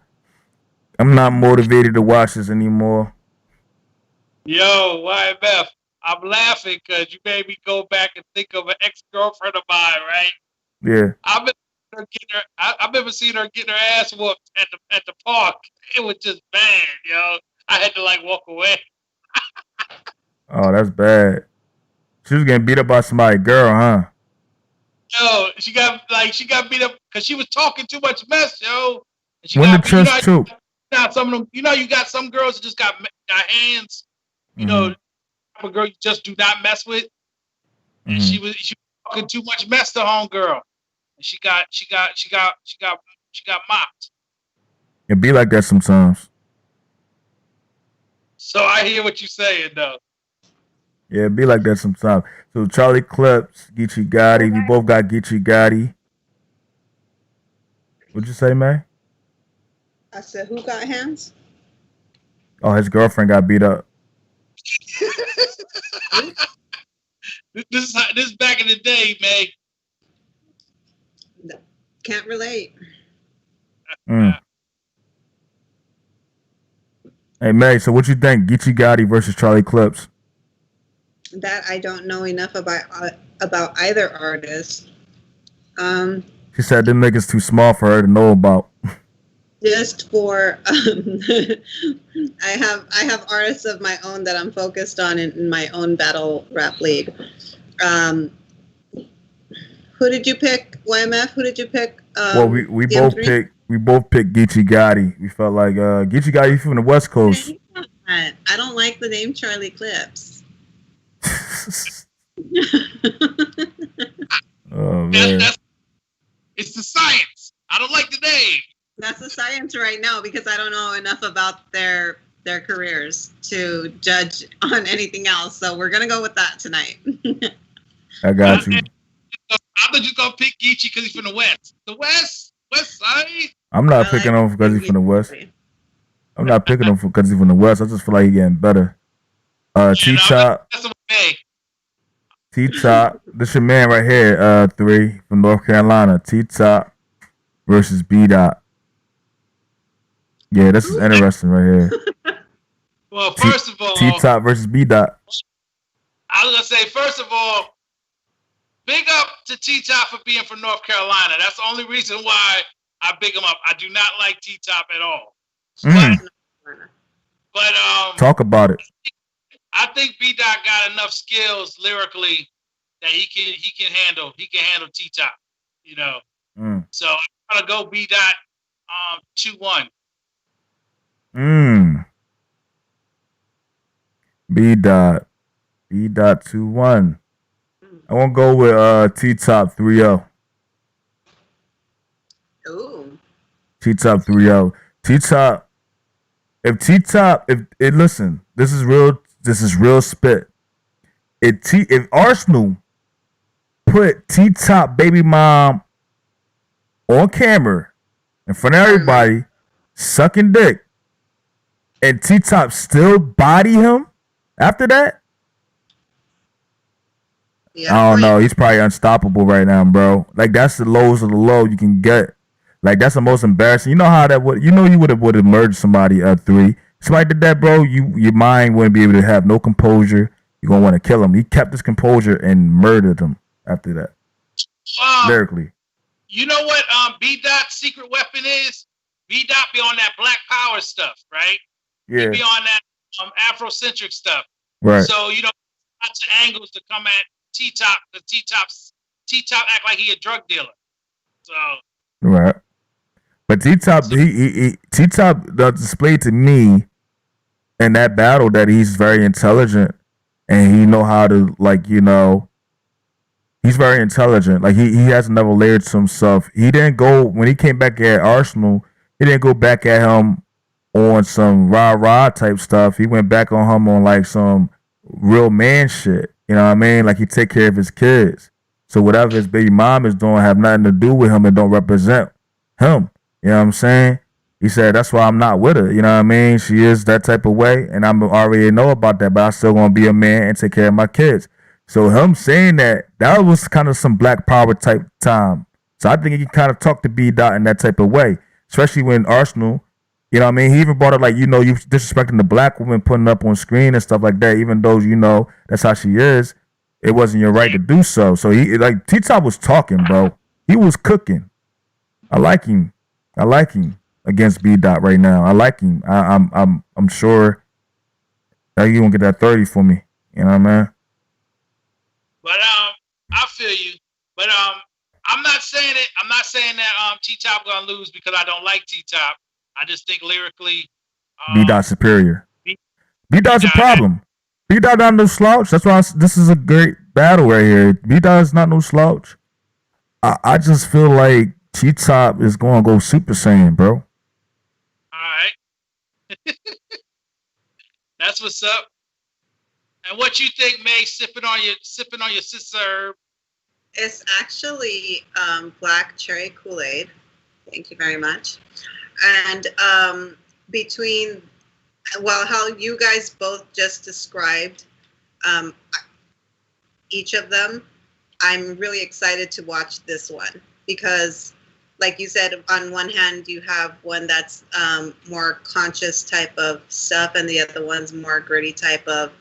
I'm not motivated to watch this anymore. Yo, YMF, I'm laughing because you made me go back and think of an ex-girlfriend of mine, right? Yeah. I remember seeing her getting her ass whooped at the park. It was just bad, yo. I had to like walk away. Oh, that's bad. She was getting beat up by somebody's girl, huh? Yo, she got beat up because she was talking too much mess, yo. And she When the got trust too. Now some of them, you got some girls that just got hands. You know, a girl you just do not mess with. And she was talking too much mess to homegirl, and she got mocked. It be like that sometimes. So I hear what you're saying, though. Yeah, it be like that sometimes. So Charlie Clips, Geechi Gotti, we both got Geechi Gotti. What'd you say, man? I said, who got hands? Oh, his girlfriend got beat up. This is back in the day, man. Can't relate. Hey, May, so what you think? Geechi Gotti versus Charlie Clips? That I don't know enough about either artist. She said them niggas too small for her to know about. Just for I have artists of my own that I'm focused on in my own battle rap league. Who did you pick? YMF? Who did you pick? Well, we both picked Geechi Gotti. We felt like Geechi Gotti from the West Coast. I don't like the name Charlie Clips. Oh man, it's the science. I don't like the name. That's the science right now because I don't know enough about their careers to judge on anything else. So we're gonna go with that tonight. I got you. I'm just gonna pick Geechi because he's from the West. The West side. I'm not picking him because he's from the West. I'm not picking him because he's from the West. I just feel like he's getting better. T-Top. T-Top. This your man right here, 3 from North Carolina. T-Top versus B-Dot. Yeah, this is interesting right here. Well, first of all, T-Top versus B-Dot. I was going to say, first of all, big up to T-Top for being from North Carolina. That's the only reason why I big him up. I do not like T-Top at all. But talk about it. I think B-Dot got enough skills lyrically that he can handle T-Top, you know. So I'm gonna go B-Dot 2-1. B-Dot 2-1. I won't go with T-Top 3-0. Ooh. T-Top 3-0. T-Top. Listen, this is real spit. If Arsenal put T-Top baby mom on camera in front of everybody sucking dick, and T-Top still body him after that, yeah, I don't know. He's probably unstoppable right now, bro. Like, that's the lowest of the low you can get. Like, that's the most embarrassing. You know how that would, you would have merged somebody at 3. Somebody did that, bro. Your mind wouldn't be able to have no composure. You're going to want to kill him. He kept his composure and murdered him after that. Lyrically. You know what B-Dot's secret weapon is? B-Dot be on that Black Power stuff, right? Yeah. He be on that Afrocentric stuff. Right. So, lots of angles to come at T-Top, because T-Top act like he a drug dealer. So. Right. But T-Top, T-Top displayed to me in that battle that he's very intelligent and he know how to, like, he's very intelligent. Like, he has another layer to himself. He didn't go, when he came back at Arsenal, he didn't go back at him on some rah-rah type stuff. He went back on him on, like, some real man shit. You know what I mean? Like, he take care of his kids. So whatever his baby mom is doing have nothing to do with him and don't represent him. You know what I'm saying? He said, that's why I'm not with her. You know what I mean? She is that type of way, and I already know about that, but I still want to be a man and take care of my kids. So him saying that was kind of some black power type time. So I think he can kind of talk to B. Dot in that type of way, especially when Arsenal, you know what I mean? He even brought up like, you disrespecting the black woman putting up on screen and stuff like that, even though, that's how she is. It wasn't your right to do so. So he like T-Top was talking, bro. He was cooking. I like him against B. Dot right now. I like him. I'm sure that he gonna get that 30 for me. You know what I mean? But I feel you. But I'm not saying it. I'm not saying that T-Top gonna lose because I don't like T-Top. I just think lyrically, B. Dot superior. B. Dot's a problem. B. Dot not no slouch. That's why this is a great battle right here. B. Dot is not no slouch. I just feel like T-Top is going to go Super Saiyan, bro. All right. That's what's up. And what you think, May, sipping on your sister herb? It's actually black cherry Kool-Aid. Thank you very much. And between, well, how you guys both just described each of them, I'm really excited to watch this one because, like you said, on one hand, you have one that's more conscious type of stuff, and the other one's more gritty type of,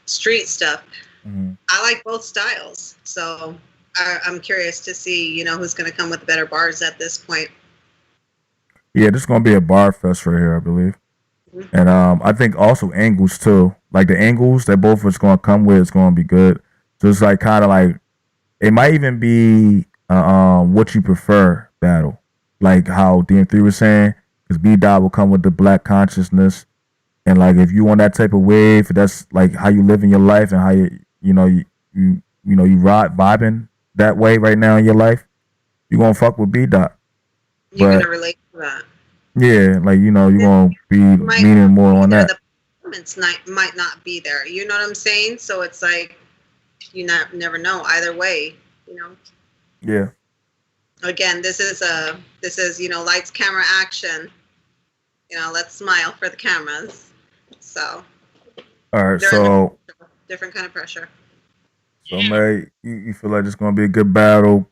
street stuff. Mm-hmm. I like both styles, so I'm curious to see, who's going to come with better bars at this point. Yeah, this is going to be a bar fest right here, I believe. Mm-hmm. And I think also angles too. Like the angles that both of us going to come with is going to be good. So it's like kind of like it might even be what you prefer battle, like how DM3 was saying, because B. Dot will come with the black consciousness, and like if you want that type of wave, that's like how you live in your life and how you ride vibing that way right now in your life, you gonna fuck with B. Dot. You're gonna relate to that. Yeah, like you're gonna be meaning more on that. The performance might not be there. You know what I'm saying? So it's like you never know either way. Yeah. Again, this is lights, camera, action. Let's smile for the cameras. So. All right. So. Different kind of pressure. So, May, you feel like it's gonna be a good battle.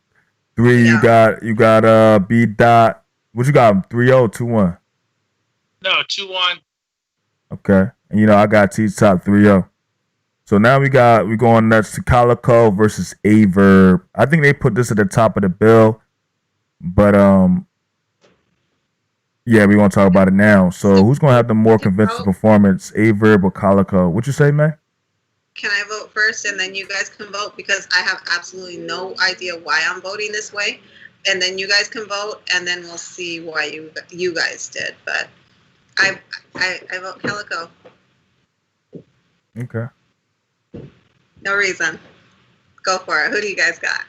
3, yeah. you got B. Dot. What you got? 3-0, 2-1. No, 2-1. Okay, and I got T-Top 3-0. So now we're going next to Calico versus Aver. I think they put this at the top of the bill, but yeah, we want to talk about it now. So who's gonna have the more convincing performance, Aver or Calico? What you say, man? Can I vote first and then you guys can vote, because I have absolutely no idea why I'm voting this way, and then you guys can vote and then we'll see why you guys did. But I vote Calico. Okay. No reason. Go for it. Who do you guys got?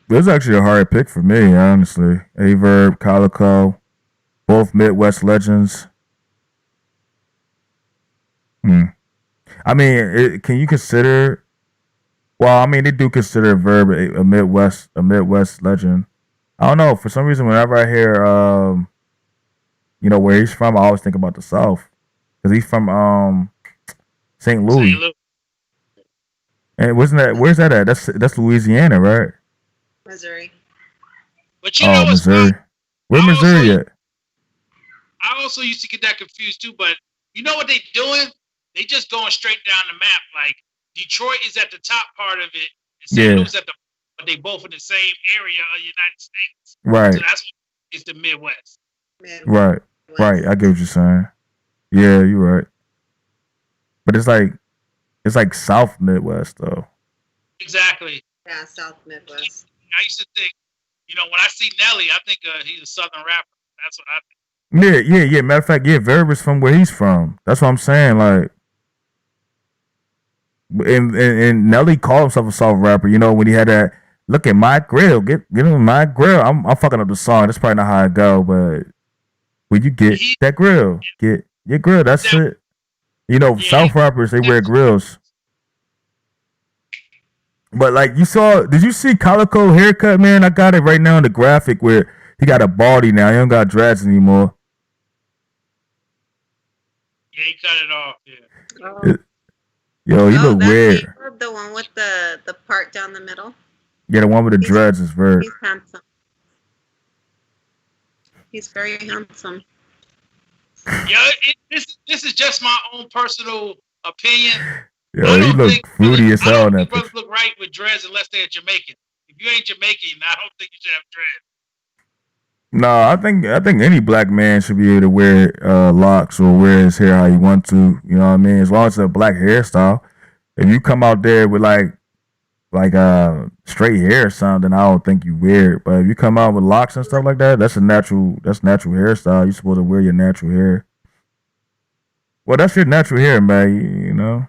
This is actually a hard pick for me, honestly. Aver, Calico, both Midwest legends. I mean, can you consider? Well, I mean, they do consider Verb a Midwest legend. I don't know. For some reason, whenever I hear, where he's from, I always think about the South, because he's from St. Louis. And where's that at? That's Louisiana, right? Missouri. But Missouri. Where Missouri at? I also used to get that confused too, but you know what they doing? They just going straight down the map. Like Detroit is at the top part of it, and St. Louis at the, but they both in the same area of the United States. Right. So that's what it's the Midwest. Right. Right. I get what you're saying. Yeah, you're right. But it's like South Midwest though. Exactly. Yeah, South Midwest. I used to think, when I see Nelly, I think he's a Southern rapper. That's what I think. Yeah. Matter of fact, Verb is from where he's from. That's what I'm saying. Like, and Nelly called himself a Southern rapper. When he had that, look at my grill, get on my grill. I'm fucking up the song. That's probably not how it go, but when you get that grill, get your grill. That's it. South rappers, they wear grills. But like did you see Calico haircut, man? I got it right now in the graphic where he got a baldy now. He don't got dreads anymore. Yeah, he cut it off. Yeah. Oh. Yo, he look that's weird. The one with the part down the middle. Yeah, the one with the dreads is Verb. He's handsome. He's very handsome. Yeah, this is just my own personal opinion. Yo, he look fruity as hell in that picture. Brothers look right with dreads unless they're Jamaican. If you ain't Jamaican, I don't think you should have dreads. No, I think any black man should be able to wear locks or wear his hair how he wants to. You know what I mean? As long as it's a black hairstyle. If you come out there with like straight hair or something, I don't think you weird. But if you come out with locks and stuff like that, that's natural hairstyle. You're supposed to wear your natural hair. Well, that's your natural hair, man. You know,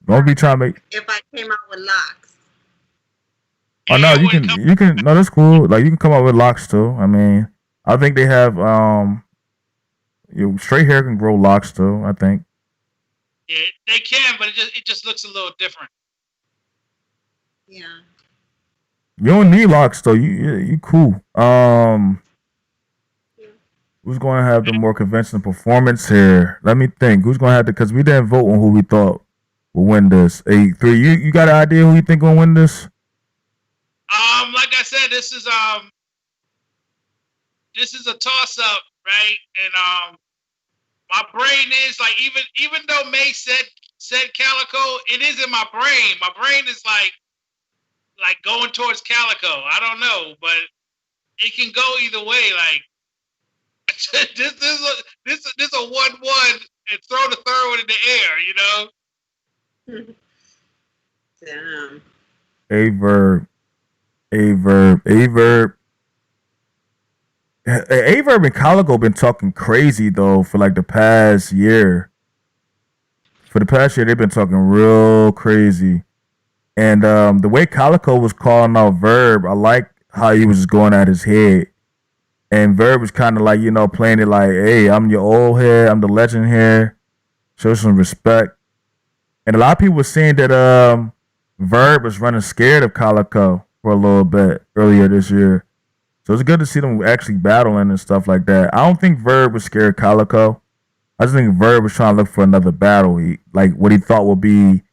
don't be trying to make. If I came out with locks. Oh no, you can. No, that's cool. Like you can come out with locks too. I mean, I think they have straight hair can grow locks too. I think. Yeah, they can, but it just looks a little different. Yeah. You don't need locks though. You cool. Who's going to have the more conventional performance here? Let me think. Who's going to have because we didn't vote on who we thought will win this. 8-3. You got an idea who you think will win this? Like I said, this is a toss up, right? And my brain is like even though May said Calico, it is in my brain. My brain is like going towards Calico. I don't know, but it can go either way. Like this is a 1-1 and throw the third one in the air, you know? Damn. Aver. Aver and Calico been talking crazy though for like the past year. For the past year, they've been talking real crazy. And the way Calico was calling out Verb, I like how he was just going at his head. And Verb was kind of like, you know, playing it like, hey, I'm your old head, I'm the legend here. Show some respect. And a lot of people were saying that Verb was running scared of Calico for a little bit earlier this year. So it's good to see them actually battling and stuff like that. I don't think Verb was scared of Calico. I just think Verb was trying to look for another battle. Like what he thought would be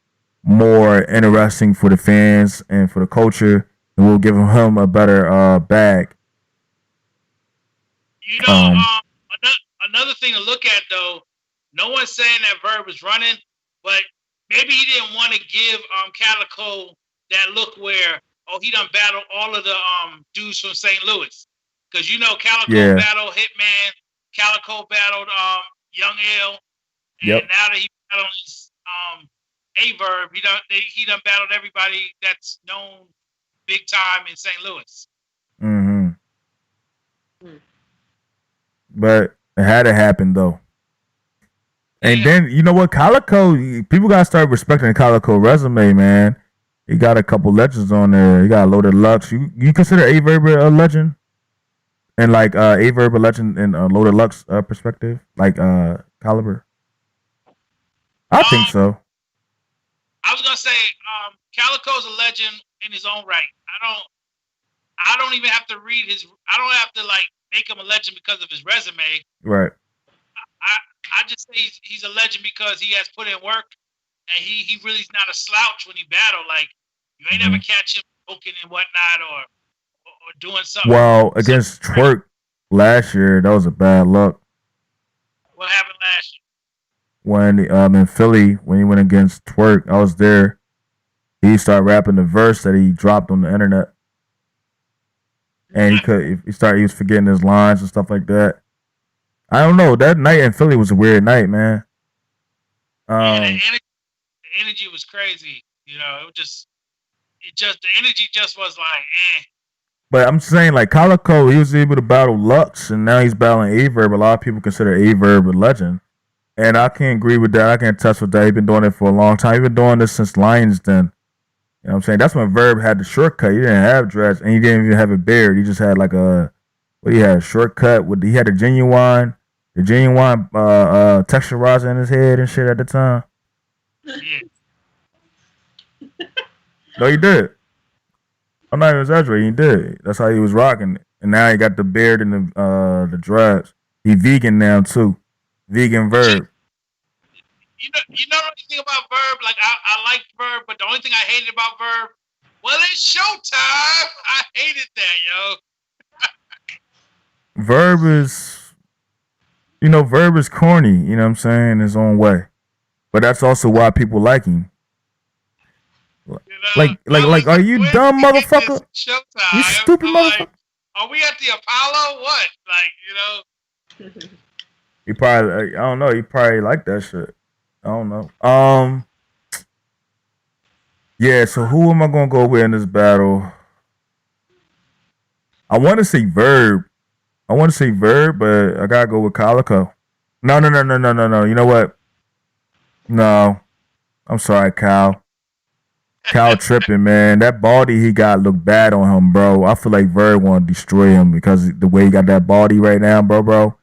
more interesting for the fans and for the culture, and we'll give him a better bag. You know, another thing to look at though, no one's saying that Verb was running, but maybe he didn't want to give Calico that look where he done battled all of the dudes from St. Louis, because you know Calico battled Hitman, Calico battled Young L, and now that he battles Aver, he done battled everybody that's known big time in St. Louis. Mm-hmm. But it had to happen though. And then you know what, Calico, people gotta start respecting the Calico resume, man. He got a couple legends on there. He got a Loaded Lux. You consider Aver a legend? And like Aver a legend in Loaded Lux perspective, like caliber. I think so. I was gonna say Calico's a legend in his own right. I don't even have to read his. I don't have to like make him a legend because of his resume. Right. I just say he's a legend because he has put in work, and he really is not a slouch when he battle. Like you ain't ever catch him poking and whatnot or doing something. Well, against Twerk last year, that was a bad luck. What happened last year? When in Philly, when he went against Twerk, I was there. He started rapping the verse that he dropped on the internet, and he was forgetting his lines and stuff like that. I don't know. That night in Philly was a weird night, man. The energy was crazy. You know, the energy just was like, eh. But I'm saying, like, Calico, he was able to battle Lux, and now he's battling Aver. But a lot of people consider Aver a legend. And I can't agree with that. I can't touch with that. He's been doing it for a long time. He's been doing this since Lions Den. You know what I'm saying? That's when Verb had the shortcut. He didn't have dreads, and he didn't even have a beard. He just had like he had a shortcut. He had the genuine texturizer in his head and shit at the time. Yeah. No, he did. I'm not even exaggerating. He did. That's how he was rocking it. And now he got the beard and the dreads. He vegan now too. Vegan Verb. You know anything about Verb? Like I like Verb, but the only thing I hated about Verb, well, it's showtime. I hated that, yo. Verb is, Verb is corny. You know what I'm saying? In his own way, but that's also why people like him. Like, are you dumb, motherfucker? You stupid motherfucker. Are we at the Apollo? What? He probably, I don't know. He probably like that shit. I don't know. Yeah. So who am I gonna go with in this battle? I want to say Verb. But I gotta go with Calico. No. You know what? No. I'm sorry, Cal. Cal tripping, man. That body he got looked bad on him, bro. I feel like Verb want to destroy him because the way he got that body right now, bro.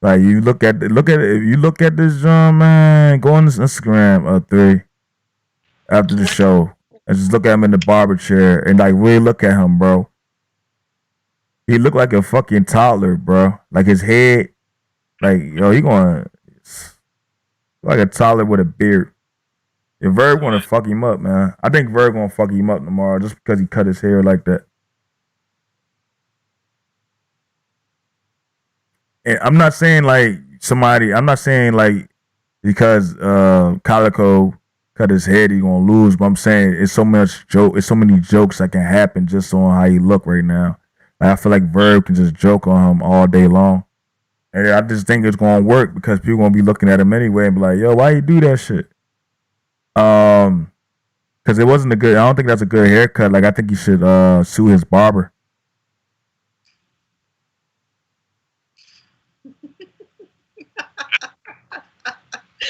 Like you look at it. If you look at this John, man, go on his Instagram 3 after the show and just look at him in the barber chair and like really look at him, bro. He looked like a fucking toddler, bro. Like his head, like he going like a toddler with a beard. If Verb want to fuck him up, man, I think Verb gonna fuck him up tomorrow just because he cut his hair like that. And I'm not saying like because Calico cut his head he gonna lose, but I'm saying it's so many jokes that can happen just on how he look right now. Like, I feel like Verb can just joke on him all day long. And I just think it's gonna work because people gonna be looking at him anyway and be like, yo, why you do that shit? Because it wasn't I don't think that's a good haircut. Like I think he should sue his barber.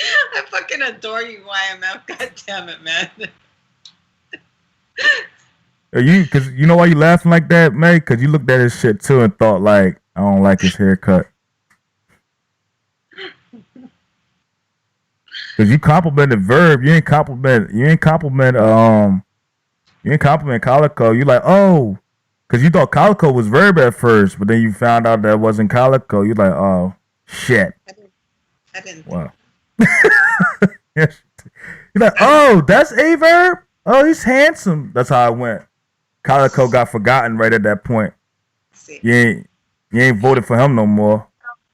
I fucking adore you, YMF. God damn it, man. Because you know why you laughing like that, May? Because you looked at his shit too and thought like, I don't like his haircut. Because you complimented Verb, you ain't compliment Calico. You like, oh, because you thought Calico was Verb at first, but then you found out that wasn't Calico. You like, oh shit. I didn't. Wow. You're like, oh, that's Aver. Oh, he's handsome. That's how I went. Calico got forgotten right at that point. See. You ain't voted for him no more.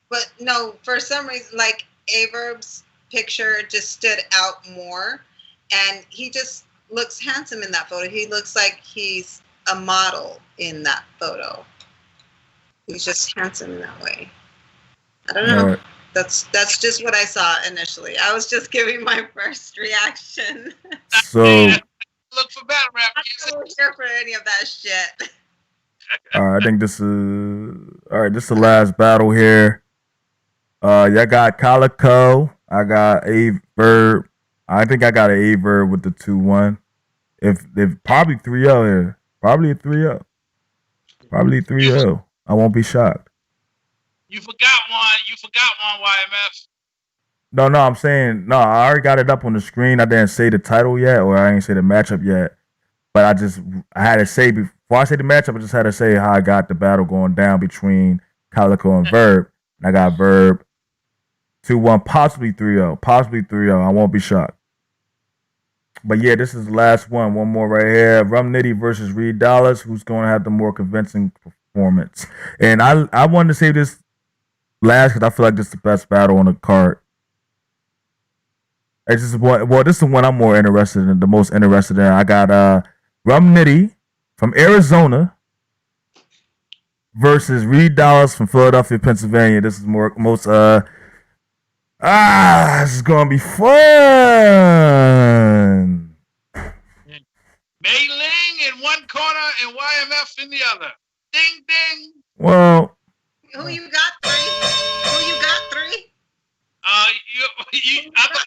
But no, for some reason, like Averb's picture just stood out more, and he just looks handsome in that photo. He looks like he's a model in that photo. He's just handsome in that way. I don't know. Right. That's just what I saw initially. I was just giving my first reaction. So look for battle rap. I don't care for any of that shit. All right, I think this is the last battle here. Y'all got Calico. I got Aver. I think I got an Aver with the 2-1. If probably 3-0 here. Probably a 3-0. Probably 3-0. I won't be shocked. You forgot one, YMF. No, I'm saying, no, I already got it up on the screen. I didn't say the title yet, or I didn't say the matchup yet. But I had to say, before I say the matchup, I just had to say how I got the battle going down between Calico and Verb. And I got Verb 2-1, possibly 3-0. Possibly 3-0. I won't be shocked. But yeah, this is the last one. One more right here. Remnitty versus Dollaz. Who's going to have the more convincing performance? And I wanted to say this last because I feel like this is the best battle on the card. This is the one I'm more interested in, the most interested in. I got Remnitty from Arizona versus Dollaz from Philadelphia, Pennsylvania. This is most this is gonna be fun. Mei Ling in one corner and YMF in the other. Ding ding. Well, who you got three? I thought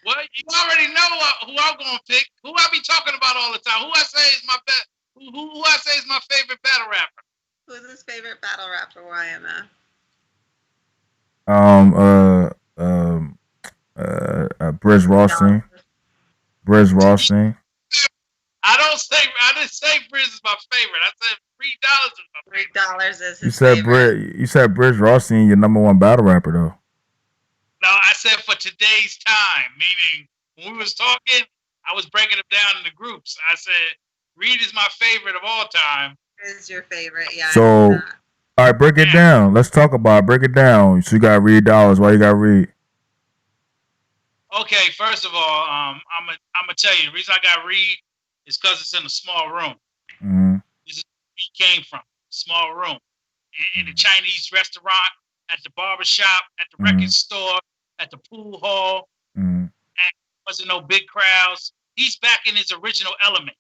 well, you already know who I'm gonna pick. Who I be talking about all the time. Who I say is my best. Who I say is my favorite battle rapper. Who's his favorite battle rapper? YMF. Briz Rothstein. I didn't say Briz is my favorite. I said $3 is my favorite. $3 is his favorite. You said Briz Rossi, your number one battle rapper though. No, I said for today's time, meaning when we was talking, I was breaking them down into groups. I said Reed is my favorite of all time. Is your favorite? Yeah. So, all right, break it down. Let's talk about it. Break it down. So you got Reed Dollaz. Why you got Reed? Okay, first of all, I'm gonna tell you the reason I got Reed is because it's in a small room. Mm-hmm. This is where he came from, small room, in the Chinese restaurant, at the barbershop, at the record store, at the pool hall, and wasn't no big crowds. He's back in his original element,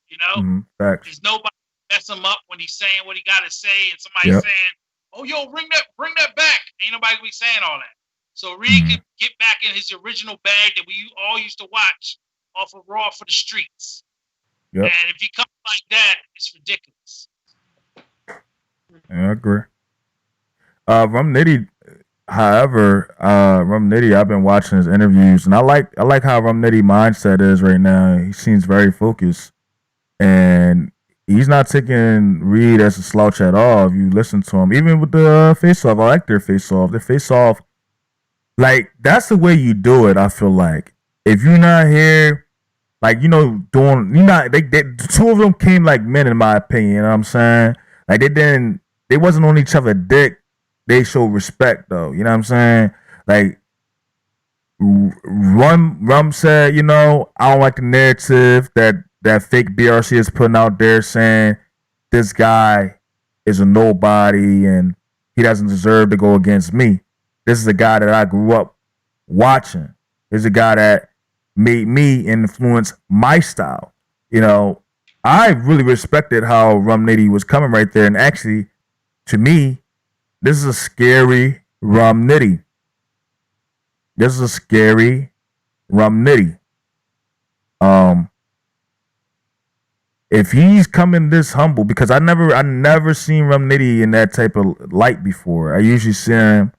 you know? There's nobody mess him up when he's saying what he gotta say, and somebody saying, "Oh, yo, bring that back." Ain't nobody be saying all that. So Reed can get back in his original bag that we all used to watch off of Raw for the Streets. Yep. And if he comes like that, it's ridiculous. Yeah, I agree. Remnitty, however, Remnitty, I've been watching his interviews, and I like how Remnitty mindset is right now. He seems very focused, and he's not taking Reed as a slouch at all. If you listen to him, even with the face-off, I like their face-off. Their face-off, like, that's the way you do it. I feel like if you're not here, like, you know, the two of them came like men, in my opinion. You know what I'm saying? Like, they wasn't on each other dick. They showed respect, though. You know what I'm saying? Like, Rum said, you know, I don't like the narrative that fake BRC is putting out there, saying this guy is a nobody and he doesn't deserve to go against me. This is a guy that I grew up watching. This is a guy that made me influence my style. You know, I really respected how Remnitty was coming right there. And actually, to me, this is a scary Remnitty. This is a scary Remnitty. If he's coming this humble, because I never seen Remnitty in that type of light before. I usually see him,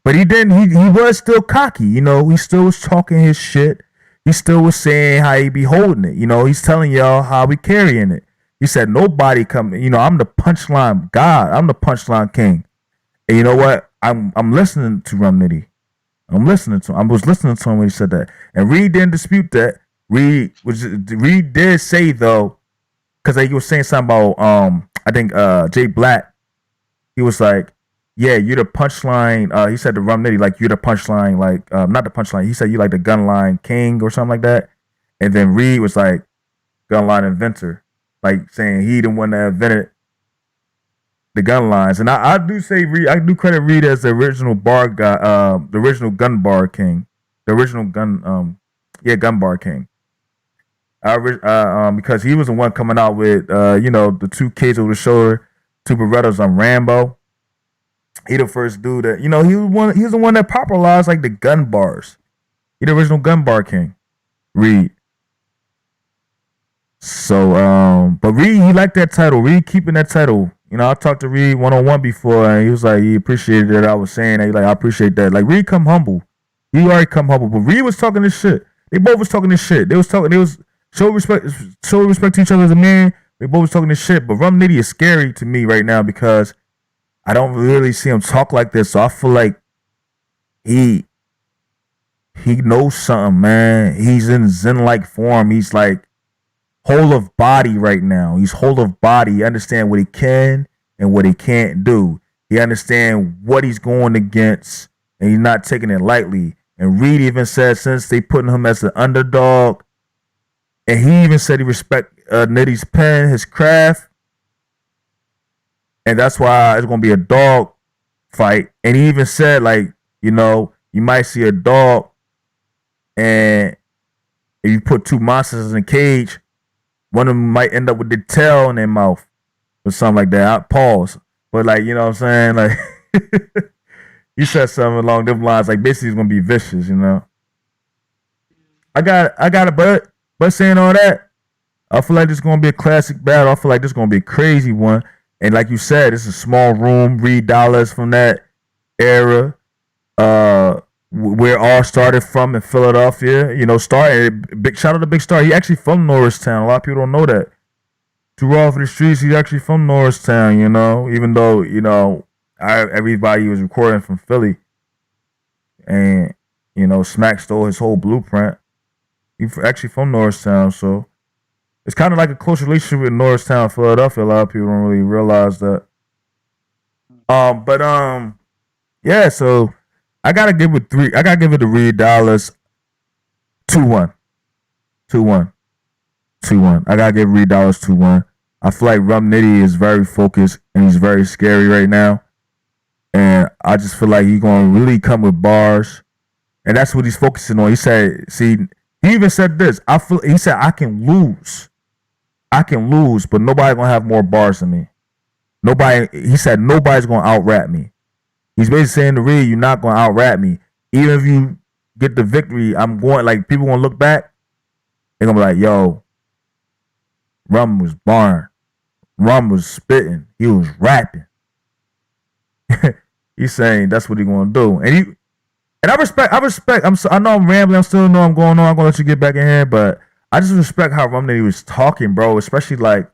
but he didn't. He was still cocky, you know. He still was talking his shit. He still was saying how he be holding it. You know, he's telling y'all how we carrying it. He said, nobody coming. You know, I'm the punchline god. I'm the punchline king. And you know what? I'm listening to Remnitty. I'm listening to him. I was listening to him when he said that. And Reed didn't dispute that. Reed did say, though, because he was saying something about I think Jay Black. He was like, yeah, you're the punchline. He said to Remnitty, like, you're the punchline, like, not the punchline. He said you like the gunline king or something like that. And then Reed was like, gunline inventor, like saying he the one that invented the gun lines. And I do say Reed, I do credit Reed as the original bar guy, the original gun bar king, the original gun bar king. Because he was the one coming out with you know, the two kids over the shoulder, two Berettas on Rambo. He the first dude that, you know, he was the one that popularized like the gun bars. He the original gun bar king, Reed. So but Reed, he liked that title. Reed keeping that title. You know, I talked to Reed one-on-one before, and he was like, he appreciated that I was saying that. He like, I appreciate that. Like, Reed come humble. He already come humble, but Reed was talking this shit. They both was talking this shit. They was show respect to each other as a man. They both was talking this shit. But Remnitty is scary to me right now because I don't really see him talk like this. So I feel like he knows something, man. He's in Zen-like form. He's like whole of body right now. He's whole of body. He understands what he can and what he can't do. He understands what he's going against, and he's not taking it lightly. And Reed even said since they putting him as an underdog, and he even said he respect Nitty's pen, his craft, and that's why it's gonna be a dog fight. And he even said, like, you know, you might see a dog, and if you put two monsters in a cage, one of them might end up with the tail in their mouth or something like that. I pause, but like, you know what I'm saying, like. You said something along them lines, like basically it's gonna be vicious, you know. I got it, but saying all that, I feel like this is gonna be a classic battle. I feel like this is gonna be a crazy one. And like you said, it's a small room, Reed Dollaz from that era. where all started from in Philadelphia. You know, big shout out to Big Star. He actually from Norristown. A lot of people don't know that. Too raw for the streets. He's actually from Norristown. You know, even though everybody was recording from Philly, and Smack stole his whole blueprint. He's actually from Norristown, so it's kind of like a close relationship with Norristown and Philadelphia. A lot of people don't really realize that. Yeah. So I gotta give it to Reed Dollaz 2-1. 2-1. 2-1. I gotta give Reed Dollaz 2-1. I feel like Remnitty is very focused and he's very scary right now. And I just feel like he's gonna really come with bars. And that's what he's focusing on. He said, he even said this. He said, I can lose, but nobody gonna have more bars than me. He said nobody's gonna out-rap me. He's basically saying to Reed, you're not gonna out-rap me. Even if you get the victory, people gonna look back, they're gonna be like, yo, Rum was barring. Rum was spitting. He was rapping. He's saying that's what he's gonna do. And I respect. I know I'm rambling. I still know I'm going on. I'm gonna let you get back in here, but I just respect how Remnitty was talking, bro. Especially like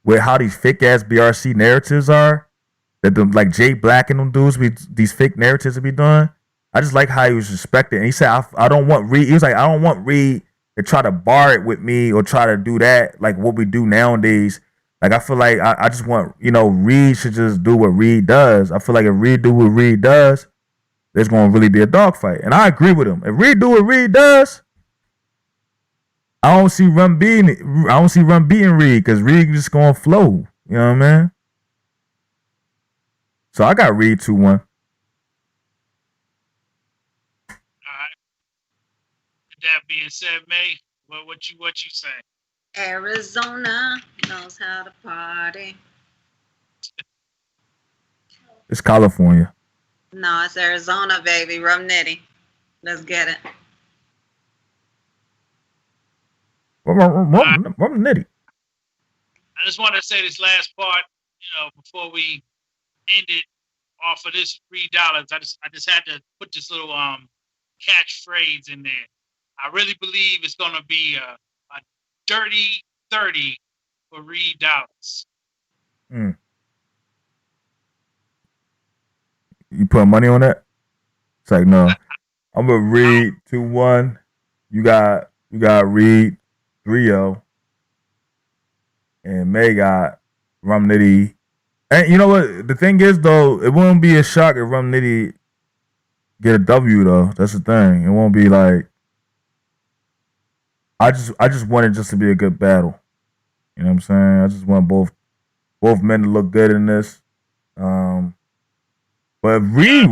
with how these fake ass BRC narratives are. That like Jay Black and them dudes these fake narratives to be done. I just like how he was respected. And he said, I don't want Reed. He was like, I don't want Reed to try to bar it with me or try to do that like what we do nowadays. Like I feel like I just want Reed should just do what Reed does. I feel like if Reed do what Reed does, there's gonna really be a dogfight. And I agree with him. If Reed do what Reed does, I don't see Rum beating Reed because Reed just gonna flow. You know what I mean? So I got Reed 2-1. All right. That being said, May, what you say? Arizona knows how to party. It's California. No, it's Arizona, baby. Remnitty. Let's get it. Remnitty. I just want to say this last part, before we end it off of this $3. I just had to put this little catchphrase in there. I really believe it's gonna be a dirty 30 for Reed Dollaz. You put money on that? It's like no. I'm gonna Reed 2-1. You got Reed 3-0. And May got Remnitty. And you know what? The thing is though, it won't be a shock if Remnitty get a W though. That's the thing. It won't be like I just want it just to be a good battle. You know what I'm saying? I just want both men to look good in this. But if Reed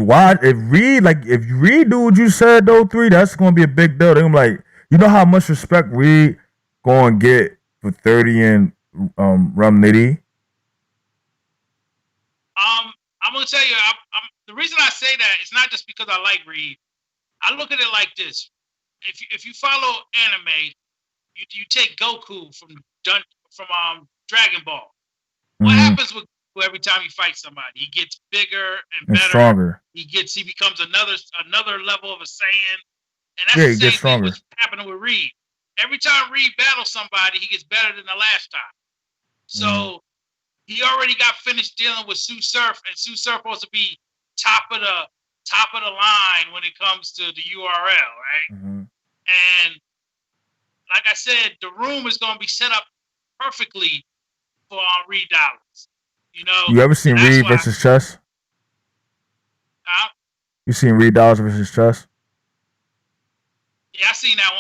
do what you said though, 3, that's gonna be a big deal. They're gonna be like, you know how much respect Reed gonna get for 30 and Remnitty? I'm gonna tell you, the reason I say that is not just because I like Reed. I look at it like this: if you follow anime, you take Goku from Dragon Ball. What happens with every time he fights somebody? He gets bigger and better. Stronger. He becomes another level of a Saiyan. And that's the same thing what's happening with Reed. Every time Reed battles somebody, he gets better than the last time. So he already got finished dealing with Sue Surf, and Sue Surf supposed to be top of the line when it comes to the URL, right? And like I said, the room is going to be set up perfectly for Reed Dollaz. You ever seen Reed versus Chess? You seen Reed Dollaz versus Chess? Yeah, I seen that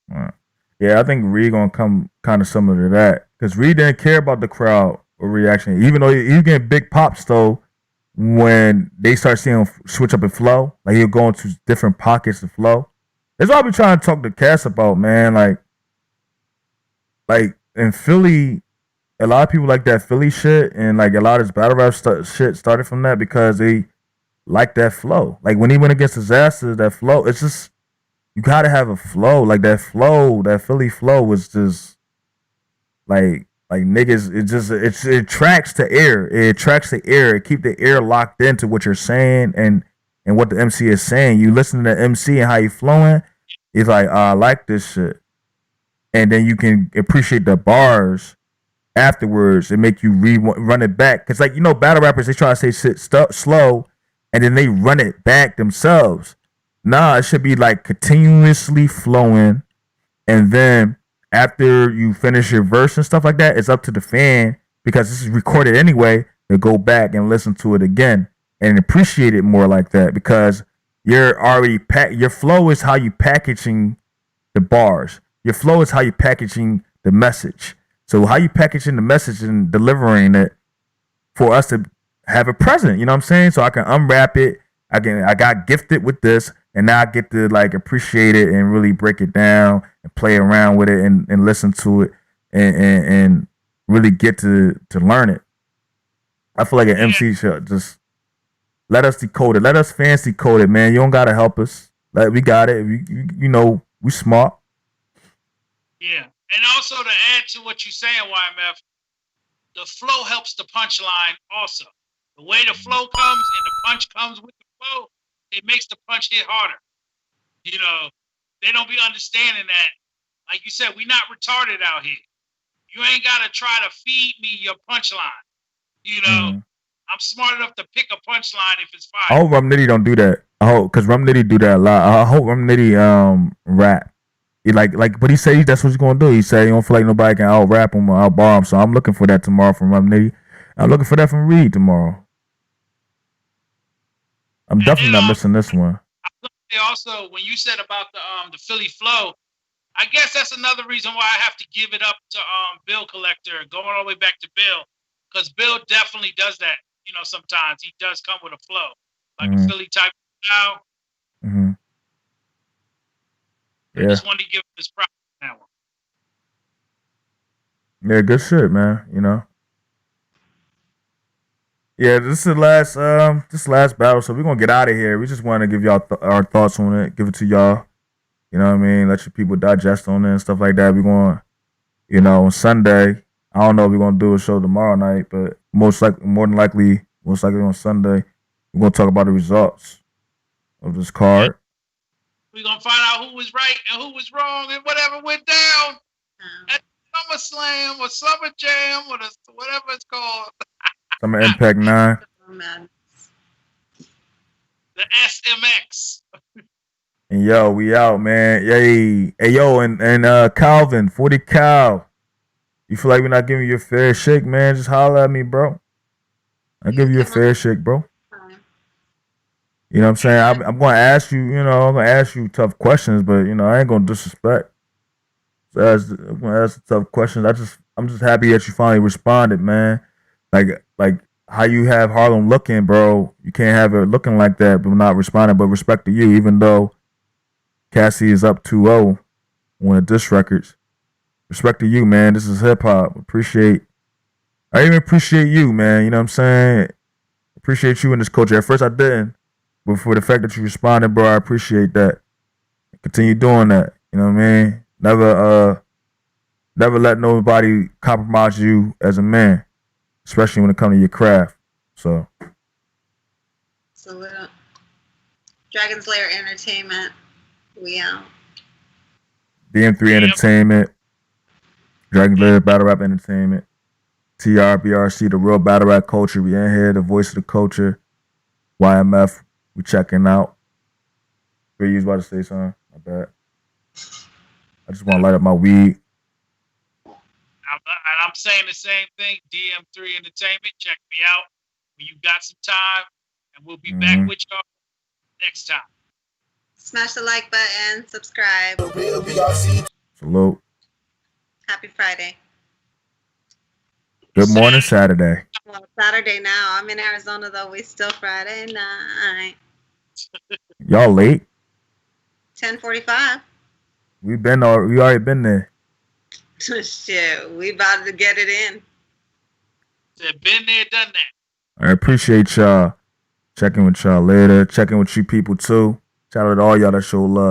one. Yeah, I think Reed gonna come kind of similar to that because Reed didn't care about the crowd or reaction, even though he's getting big pops though. When they start seeing him switch up and flow, like he'll go into different pockets of flow. That's what I've been trying to talk to Cass about, man. Like in Philly, a lot of people like that Philly shit, and like a lot of his battle rap shit started from that because they like that flow. Like when he went against Disaster, that flow, it's just you gotta have a flow. Like that flow, that Philly flow was just like niggas. It tracks the air. It tracks the air. It keep the air locked into what you're saying, and and what the MC is saying. You listen to the MC and how you flowing. It's like, I like this shit. And then you can appreciate the bars afterwards and make you run it back. Because, like, battle rappers, they try to say shit slow, and then they run it back themselves. Nah, it should be, like, continuously flowing. And then after you finish your verse and stuff like that, it's up to the fan, because this is recorded anyway, to go back and listen to it again and appreciate it more like that, because you're already your flow is how you packaging the bars. Your flow is how you packaging the message. So how you packaging the message and delivering it for us to have it present, you know what I'm saying? So I can unwrap it. I got gifted with this, and now I get to like appreciate it and really break it down and play around with it and listen to it and really get to learn it. I feel like an MC should just let us decode it. Let us fans decode it, man. You don't gotta help us. Like, we got it. We smart. Yeah. And also, to add to what you're saying, YMF, the flow helps the punchline also. The way the flow comes and the punch comes with the flow, it makes the punch hit harder. They don't be understanding that. Like you said, we not retarded out here. You ain't got to try to feed me your punchline. I'm smart enough to pick a punchline if it's fire. I hope Remnitty don't do that. I hope, because Remnitty do that a lot. I hope Remnitty rap. But he said that's what he's gonna do. He said he don't feel like nobody can out rap him or out bar him. So I'm looking for that tomorrow from Remnitty. I'm looking for that from Reed tomorrow. I'm definitely not missing this one. Also, when you said about the Philly flow, I guess that's another reason why I have to give it up to Bill Collector, going all the way back to Bill, because Bill definitely does that. Sometimes he does come with a flow, like a Philly type style. Mm-hmm. I just wanted to give him his props on that one. Yeah, good shit, man. Yeah, this is the last battle, so we're gonna get out of here. We just want to give y'all our thoughts on it, give it to y'all. You know what I mean? Let your people digest on it and stuff like that. We're going, on Sunday. I don't know if we're gonna do a show tomorrow night, but most likely on Sunday, we're gonna talk about the results of this card. We're gonna find out who was right and who was wrong and whatever went down at SummerSlam or Summer Jam or whatever it's called. Summer Impact 9. The SMX. And yo, we out, man. Yay. Hey, yo, and Calvin, 40 Cal. You feel like we're not giving you a fair shake, man? Just holler at me, bro. I'll give you a fair shake, bro. You know what I'm saying? I'm going to ask you, I'm going to ask you tough questions, but, I ain't going to disrespect. So I'm going to ask tough questions. I'm just happy that you finally responded, man. Like how you have Harlem looking, bro. You can't have it looking like that, but not responding. But respect to you, even though Cassidy is up 2-0 on the diss records. Respect to you, man. This is hip hop. I even appreciate you, man. You know what I'm saying? Appreciate you in this culture. At first I didn't, but for the fact that you responded, bro, I appreciate that. Continue doing that. You know what I mean? Never let nobody compromise you as a man, especially when it comes to your craft. So. Salute. Dragon's Lair Entertainment. We out. DM3 Entertainment. Dragon's Lair Battle Rap Entertainment. TRBRC, the real battle rap culture. We in here, the voice of the culture. YMF, we checking out. You was about to say something? My bad. I just want to light up my weed. I'm saying the same thing. DM3 Entertainment, check me out when you got some time, and we'll be back with y'all next time. Smash the like button, subscribe. Salute. Happy Friday. Good morning, Saturday. Well, Saturday now. I'm in Arizona, though. We still Friday night. Y'all late? 10:45. We already been there. Shit, we about to get it in. Been there, done that. I appreciate y'all. Checking with y'all later. Checking with you people too. Shout out to all y'all that show love.